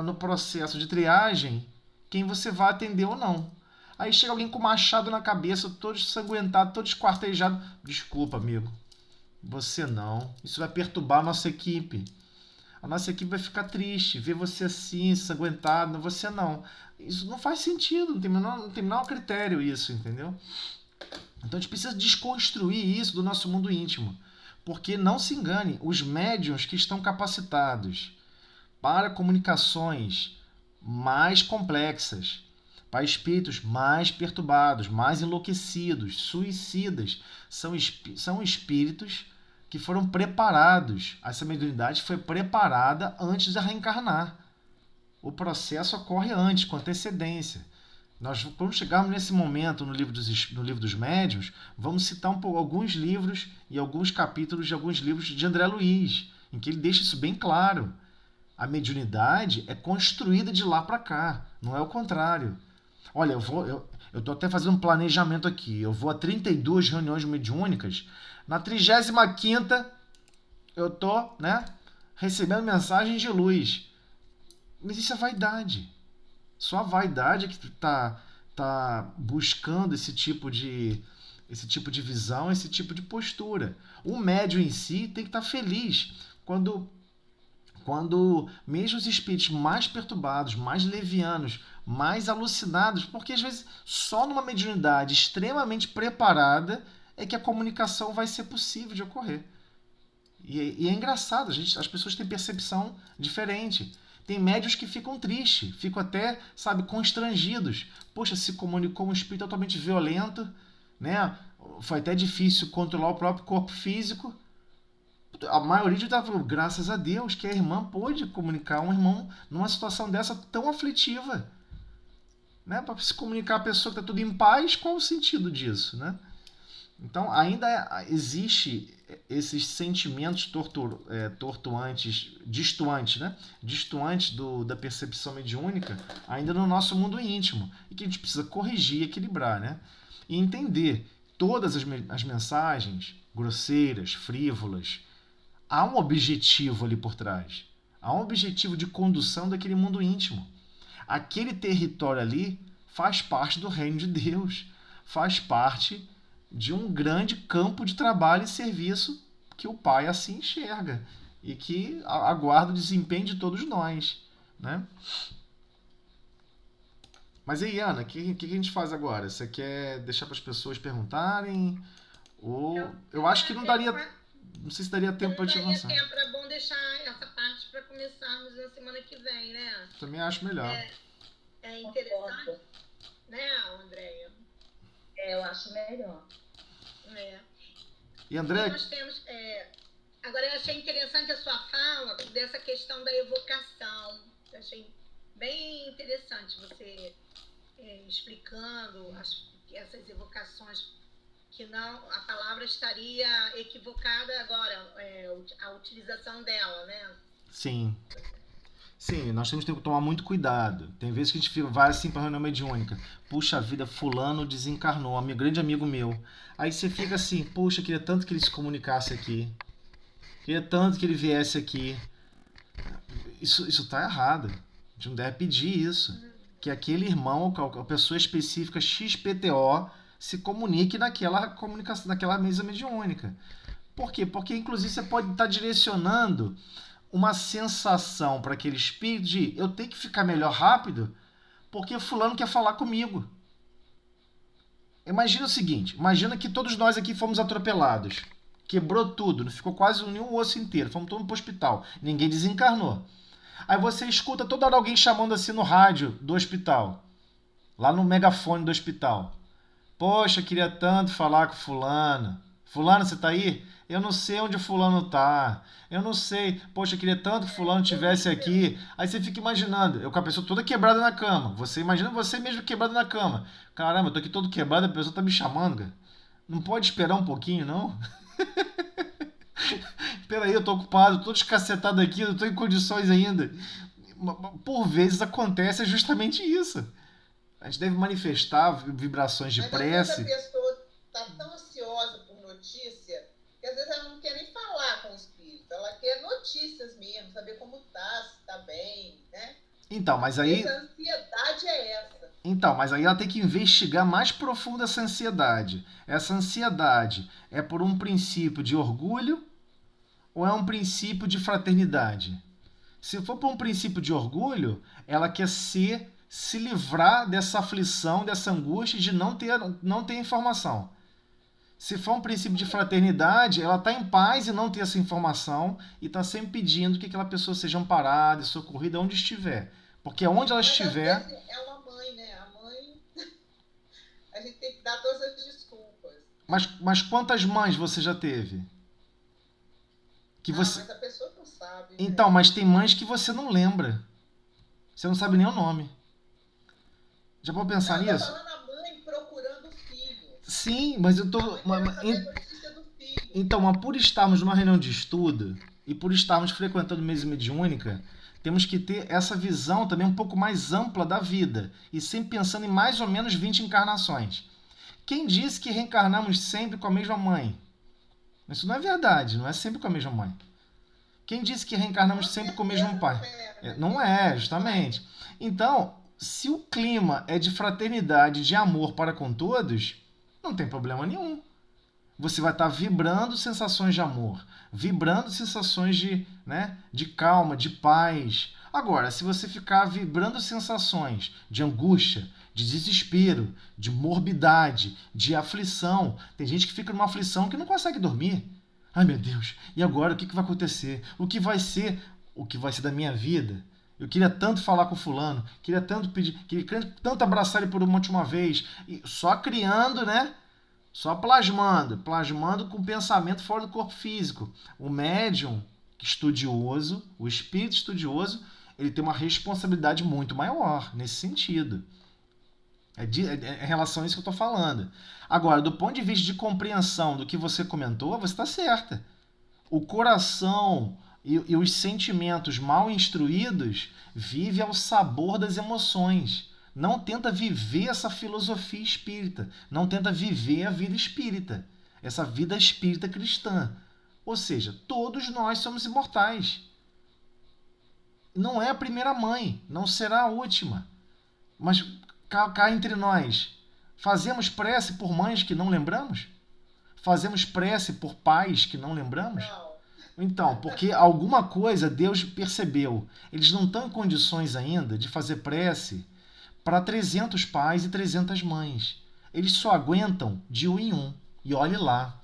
no processo de triagem quem você vai atender ou não. Aí chega alguém com machado na cabeça, todo ensanguentado, todo esquartejado. Desculpa, amigo. Você não. Isso vai perturbar a nossa equipe. A nossa equipe vai ficar triste, ver você assim, ensanguentado. Você não. Isso não faz sentido, não tem o menor critério isso, entendeu? Então a gente precisa desconstruir isso do nosso mundo íntimo. Porque, não se engane, os médiuns que estão capacitados para comunicações mais complexas, para espíritos mais perturbados, mais enlouquecidos, suicidas, são espíritos que foram preparados. Essa mediunidade foi preparada antes de reencarnar. O processo ocorre antes, com antecedência. Nós, quando chegarmos nesse momento no livro dos Médiuns, vamos citar alguns livros e alguns capítulos de alguns livros de André Luiz, em que ele deixa isso bem claro. A mediunidade é construída de lá para cá, não é o contrário. Olha, eu estou até fazendo um planejamento aqui. Eu vou a 32 reuniões mediúnicas. Na 35ª, eu estou, recebendo mensagens de luz. Mas isso é vaidade. Só a vaidade é que tá buscando esse tipo de visão, esse tipo de postura. O médium em si tem que estar feliz quando mesmo os espíritos mais perturbados, mais levianos, mais alucinados, porque às vezes só numa mediunidade extremamente preparada é que a comunicação vai ser possível de ocorrer. E é engraçado, as pessoas têm percepção diferente. Tem médiuns que ficam tristes, ficam até, constrangidos. Poxa, se comunicou um espírito totalmente violento, né? Foi até difícil controlar o próprio corpo físico. A maioria estava falando, graças a Deus, que a irmã pôde comunicar um irmão numa situação dessa tão aflitiva. Né? Para se comunicar a pessoa que está tudo em paz, qual o sentido disso? Né? Então, ainda existe esses sentimentos distoantes, né? Distoantes da percepção mediúnica, ainda no nosso mundo íntimo, e que a gente precisa corrigir e equilibrar, né? E entender todas as mensagens grosseiras, frívolas, há um objetivo ali por trás. Há um objetivo de condução daquele mundo íntimo. Aquele território ali faz parte do reino de Deus, faz parte de um grande campo de trabalho e serviço que o Pai assim enxerga e que aguarda o desempenho de todos nós, né? Mas aí, Ana, o que a gente faz agora? Você quer deixar para as pessoas perguntarem? Ou eu acho que não daria, não sei se daria tempo para te avançar. Tempo, é bom deixar essa parte para começarmos na semana que vem, né? Também acho melhor. É interessante, né, Andréia? Eu acho melhor. E André, nós temos, agora eu achei interessante a sua fala dessa questão da evocação. Eu achei bem interessante você explicando essas evocações, que não, a palavra estaria equivocada agora, a utilização dela, né? Sim. Sim, nós temos que tomar muito cuidado. Tem vezes que a gente vai assim para reunião mediúnica. Puxa vida, fulano desencarnou, grande amigo meu. Aí você fica assim, puxa, queria tanto que ele se comunicasse aqui. Queria tanto que ele viesse aqui. Isso tá errado. A gente não deve pedir isso. Que aquele irmão, a pessoa específica XPTO, se comunique naquela comunicação, naquela mesa mediúnica. Por quê? Porque inclusive você pode estar direcionando uma sensação para aquele espírito de eu tenho que ficar melhor rápido porque fulano quer falar comigo. Imagina o seguinte, imagina que todos nós aqui fomos atropelados, quebrou tudo, não ficou quase nenhum osso inteiro, fomos todos para o hospital, ninguém desencarnou. Aí você escuta toda hora alguém chamando assim no rádio do hospital, lá no megafone do hospital. Poxa, queria tanto falar com fulano. Fulano, você tá aí? Eu não sei onde o fulano tá. Eu não sei. Poxa, eu queria tanto que fulano estivesse aqui. Aí você fica imaginando. Eu com a pessoa toda quebrada na cama. Você imagina você mesmo quebrado na cama. Caramba, eu tô aqui todo quebrado, a pessoa tá me chamando, cara. Não pode esperar um pouquinho, não? Espera aí, eu tô ocupado, tô descacetado aqui, não tô em condições ainda. Por vezes acontece justamente isso. A gente deve manifestar vibrações de prece. Mas a pessoa está tão ansiosa por notícia que às vezes ela não quer nem falar com o espírito. Ela quer notícias mesmo, saber como tá, se tá bem, né? Então, mas aí... Essa ansiedade é essa. Então, mas aí ela tem que investigar mais profundo essa ansiedade. Essa ansiedade é por um princípio de orgulho ou é um princípio de fraternidade? Se for por um princípio de orgulho, ela quer se livrar dessa aflição, dessa angústia de não ter informação. Se for um princípio de fraternidade, ela está em paz e não ter essa informação e está sempre pedindo que aquela pessoa seja amparada e socorrida onde estiver. Porque onde ela estiver... Às vezes é uma mãe, né? A mãe... A gente tem que dar todas as desculpas. Mas quantas mães você já teve? Mas a pessoa não sabe. Então, mas tem mães que você não lembra. Você não sabe nem o nome. Já pode pensar nisso? Eu tô falando a mãe procurando o filho. Sim, mas eu tô... Notícia do filho. Então, mas por estarmos numa reunião de estudo e por estarmos frequentando mesa mediúnica, temos que ter essa visão também um pouco mais ampla da vida e sempre pensando em mais ou menos 20 encarnações. Quem disse que reencarnamos sempre com a mesma mãe? Isso não é verdade, não é sempre com a mesma mãe. Quem disse que reencarnamos sempre com o mesmo pai? Não é, justamente. Então, se o clima é de fraternidade, de amor para com todos, não tem problema nenhum. Você vai estar vibrando sensações de amor, vibrando sensações de calma, de paz. Agora, se você ficar vibrando sensações de angústia, de desespero, de morbidade, de aflição, tem gente que fica numa aflição que não consegue dormir. Ai, meu Deus, e agora o que vai acontecer? O que vai ser da minha vida? Eu queria tanto falar com fulano, queria tanto pedir, queria tanto abraçar ele por uma última vez, e só criando, só plasmando com pensamento fora do corpo físico. O médium estudioso, o espírito estudioso, ele tem uma responsabilidade muito maior nesse sentido. É em relação a isso que eu estou falando. Agora, do ponto de vista de compreensão do que você comentou, você está certa. O coração e os sentimentos mal instruídos vive ao sabor das emoções. Não tenta viver essa filosofia espírita. Não tenta viver a vida espírita. Essa vida espírita cristã. Ou seja, todos nós somos imortais. Não é a primeira mãe, não será a última. Mas cá entre nós, fazemos prece por mães que não lembramos? Fazemos prece por pais que não lembramos? Não. Então, porque alguma coisa Deus percebeu. Eles não estão em condições ainda de fazer prece para 300 pais e 300 mães. Eles só aguentam de um em um. E olhe lá.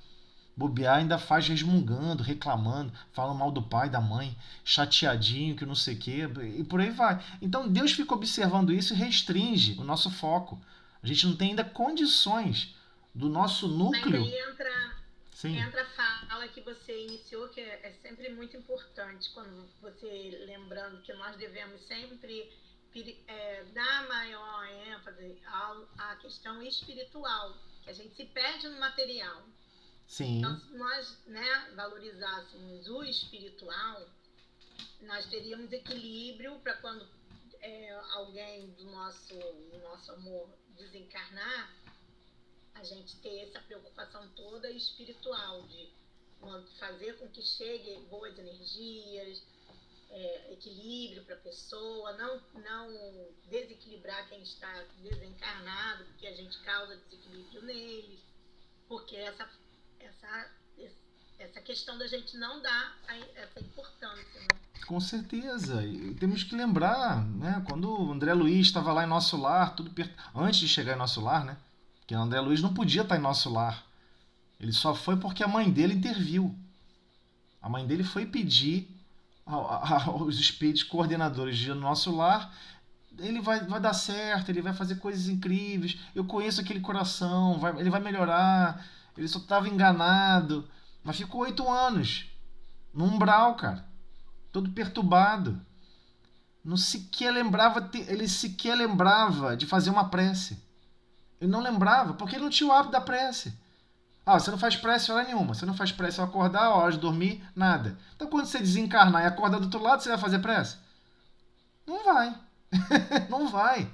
Bobear ainda faz resmungando, reclamando, fala mal do pai, da mãe, chateadinho, que não sei o quê, e por aí vai. Então Deus fica observando isso e restringe o nosso foco. A gente não tem ainda condições do nosso núcleo. Mas aí Sim. entra a fala que você iniciou, que é sempre muito importante, quando você lembrando que nós devemos sempre dar maior ênfase à questão espiritual, que a gente se perde no material. Sim. Então, se nós valorizássemos o espiritual, nós teríamos equilíbrio para quando alguém do nosso amor desencarnar, a gente ter essa preocupação toda espiritual, de fazer com que chegue boas energias, equilíbrio para a pessoa, não desequilibrar quem está desencarnado, porque a gente causa desequilíbrio neles, porque essa questão da gente não dar essa importância, né? Com certeza. E temos que lembrar, né? Quando o André Luiz estava lá em nosso lar, antes de chegar em nosso lar, né? Porque o André Luiz não podia estar em nosso lar. Ele só foi porque a mãe dele interviu. A mãe dele foi pedir aos espíritos coordenadores de nosso lar: ele vai dar certo, ele vai fazer coisas incríveis, eu conheço aquele coração, ele vai melhorar, ele só estava enganado. Mas ficou 8 anos no umbral, cara, todo perturbado. Ele sequer lembrava de fazer uma prece. Ele não lembrava, porque ele não tinha o hábito da prece. Você não faz prece hora nenhuma. Você não faz prece ao acordar, a hora de dormir, nada. Então quando você desencarnar e acordar do outro lado, você vai fazer prece? Não vai. Não vai.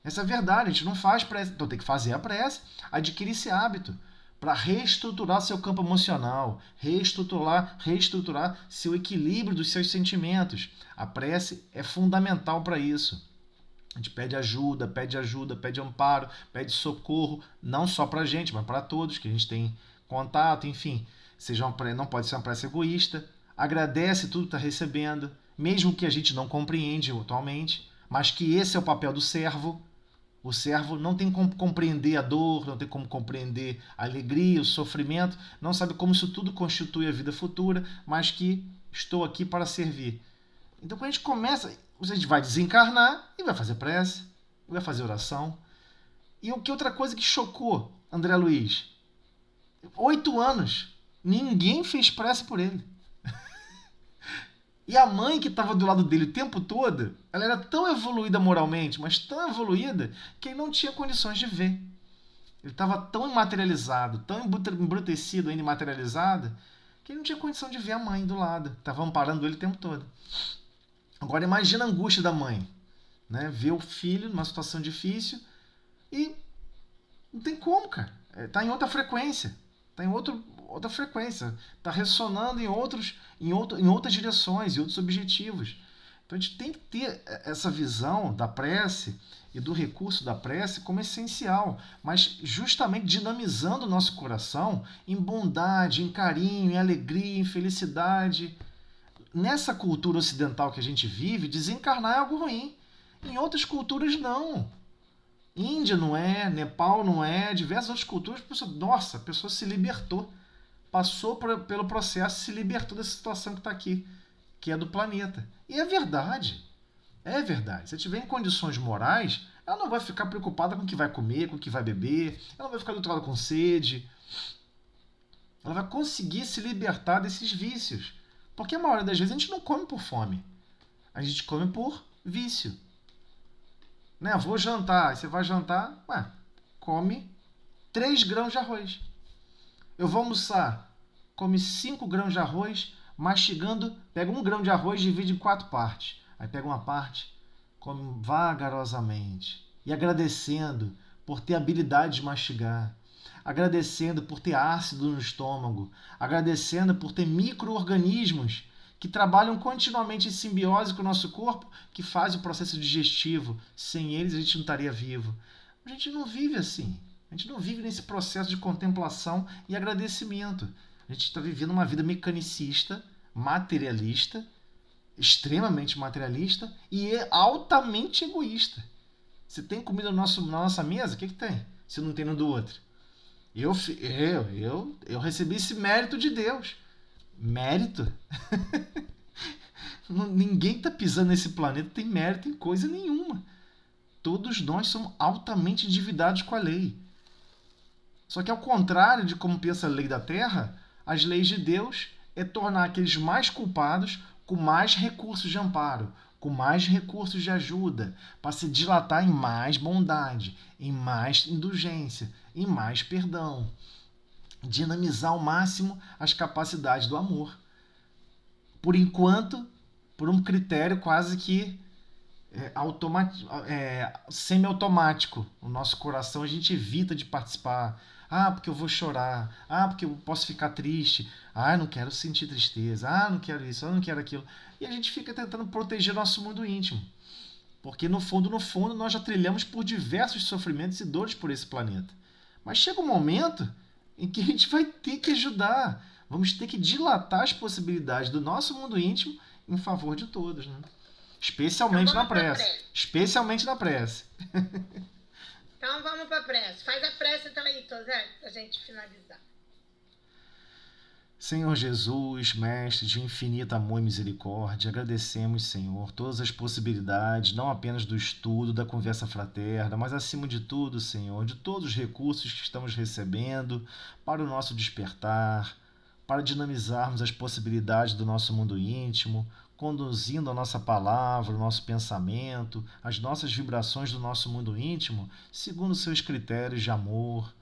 Essa é a verdade, a gente não faz prece. Então tem que fazer a prece, adquirir esse hábito para reestruturar seu campo emocional, reestruturar seu equilíbrio dos seus sentimentos. A prece é fundamental para isso. A gente pede ajuda, pede amparo, pede socorro, não só para a gente, mas para todos que a gente tem contato, enfim. Não pode ser uma prece egoísta. Agradece tudo que está recebendo, mesmo que a gente não compreende atualmente, mas que esse é o papel do servo. O servo não tem como compreender a dor, não tem como compreender a alegria, o sofrimento, não sabe como isso tudo constitui a vida futura, mas que estou aqui para servir. Então, quando a gente começa, a gente vai desencarnar e vai fazer prece, vai fazer oração. E outra coisa que chocou André Luiz? 8 anos, ninguém fez prece por ele. E a mãe que estava do lado dele o tempo todo, ela era tão evoluída moralmente, mas tão evoluída, que ele não tinha condições de ver. Ele estava tão imaterializado, tão embrutecido ainda imaterializado, que ele não tinha condição de ver a mãe do lado. Estava amparando ele o tempo todo. Agora imagina a angústia da mãe, né? Ver o filho numa situação difícil e não tem como, cara. Está em outra frequência. Está em outra frequência. Está ressonando em outras direções e outros objetivos. Então a gente tem que ter essa visão da prece e do recurso da prece como essencial, mas justamente dinamizando o nosso coração em bondade, em carinho, em alegria, em felicidade. Nessa cultura ocidental que a gente vive, desencarnar é algo ruim. Em outras culturas, não. Índia não é, Nepal não é, diversas outras culturas, a pessoa se libertou. Passou pelo processo, se libertou dessa situação que está aqui, que é do planeta. E é verdade. É verdade. Se ela estiver em condições morais, ela não vai ficar preocupada com o que vai comer, com o que vai beber, ela não vai ficar do outro lado com sede. Ela vai conseguir se libertar desses vícios. Porque a maioria das vezes a gente não come por fome. A gente come por vício. Né? Vou jantar. Você vai jantar, come 3 grãos de arroz. Eu vou almoçar, come 5 grãos de arroz, mastigando, pega 1 grão de arroz e divide em 4 partes. Aí pega uma parte, come vagarosamente e agradecendo por ter habilidade de mastigar, agradecendo por ter ácido no estômago, agradecendo por ter micro-organismos que trabalham continuamente em simbiose com o nosso corpo, que fazem o processo digestivo. Sem eles a gente não estaria vivo. A gente não vive assim. A gente não vive nesse processo de contemplação e agradecimento. A gente está vivendo uma vida mecanicista, materialista, extremamente materialista e altamente egoísta. Se tem comida na nossa mesa, o que tem? Se não tem no do outro. Eu recebi esse mérito de Deus. Mérito? Ninguém está pisando nesse planeta tem mérito em coisa nenhuma. Todos nós somos altamente endividados com a lei. Só que ao contrário de como pensa a lei da Terra, as leis de Deus é tornar aqueles mais culpados com mais recursos de amparo, com mais recursos de ajuda, para se dilatar em mais bondade, em mais indulgência, em mais perdão. Dinamizar ao máximo as capacidades do amor. Por enquanto, por um critério quase que semi-automático. O nosso coração a gente evita de participar. Porque eu vou chorar. Porque eu posso ficar triste. Eu não quero sentir tristeza. Não quero isso. Eu não quero aquilo. E a gente fica tentando proteger nosso mundo íntimo. Porque no fundo, nós já trilhamos por diversos sofrimentos e dores por esse planeta. Mas chega um momento em que a gente vai ter que ajudar. Vamos ter que dilatar as possibilidades do nosso mundo íntimo em favor de todos, né? Especialmente na prece. Especialmente na prece. Então vamos para a prece. Faz a prece então aí, Tosé, para a gente finalizar. Senhor Jesus, Mestre de infinito amor e misericórdia, agradecemos, Senhor, todas as possibilidades, não apenas do estudo, da conversa fraterna, mas acima de tudo, Senhor, de todos os recursos que estamos recebendo para o nosso despertar, para dinamizarmos as possibilidades do nosso mundo íntimo, conduzindo a nossa palavra, o nosso pensamento, as nossas vibrações do nosso mundo íntimo, segundo seus critérios de amor,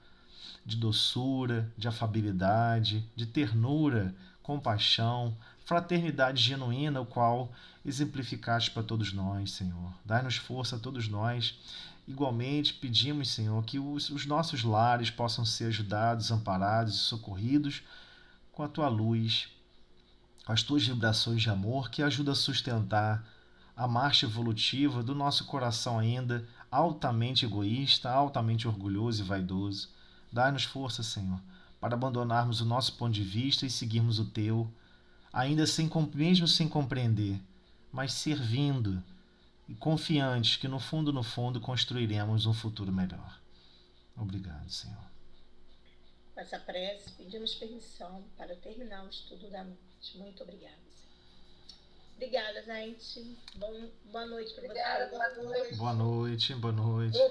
de doçura, de afabilidade, de ternura, compaixão, fraternidade genuína, o qual exemplificaste para todos nós, Senhor. Dai-nos força a todos nós. Igualmente, pedimos, Senhor, que os nossos lares possam ser ajudados, amparados e socorridos com a Tua luz, com as Tuas vibrações de amor, que ajuda a sustentar a marcha evolutiva do nosso coração ainda altamente egoísta, altamente orgulhoso e vaidoso. Dai-nos força, Senhor, para abandonarmos o nosso ponto de vista e seguirmos o Teu, ainda mesmo sem compreender, mas servindo e confiantes que no fundo construiremos um futuro melhor. Obrigado, Senhor. Com essa prece, pedimos permissão para terminar o estudo da noite. Muito obrigada, Senhor. Obrigada, gente. Boa noite para vocês. Obrigada, boa noite. Boa noite, boa noite.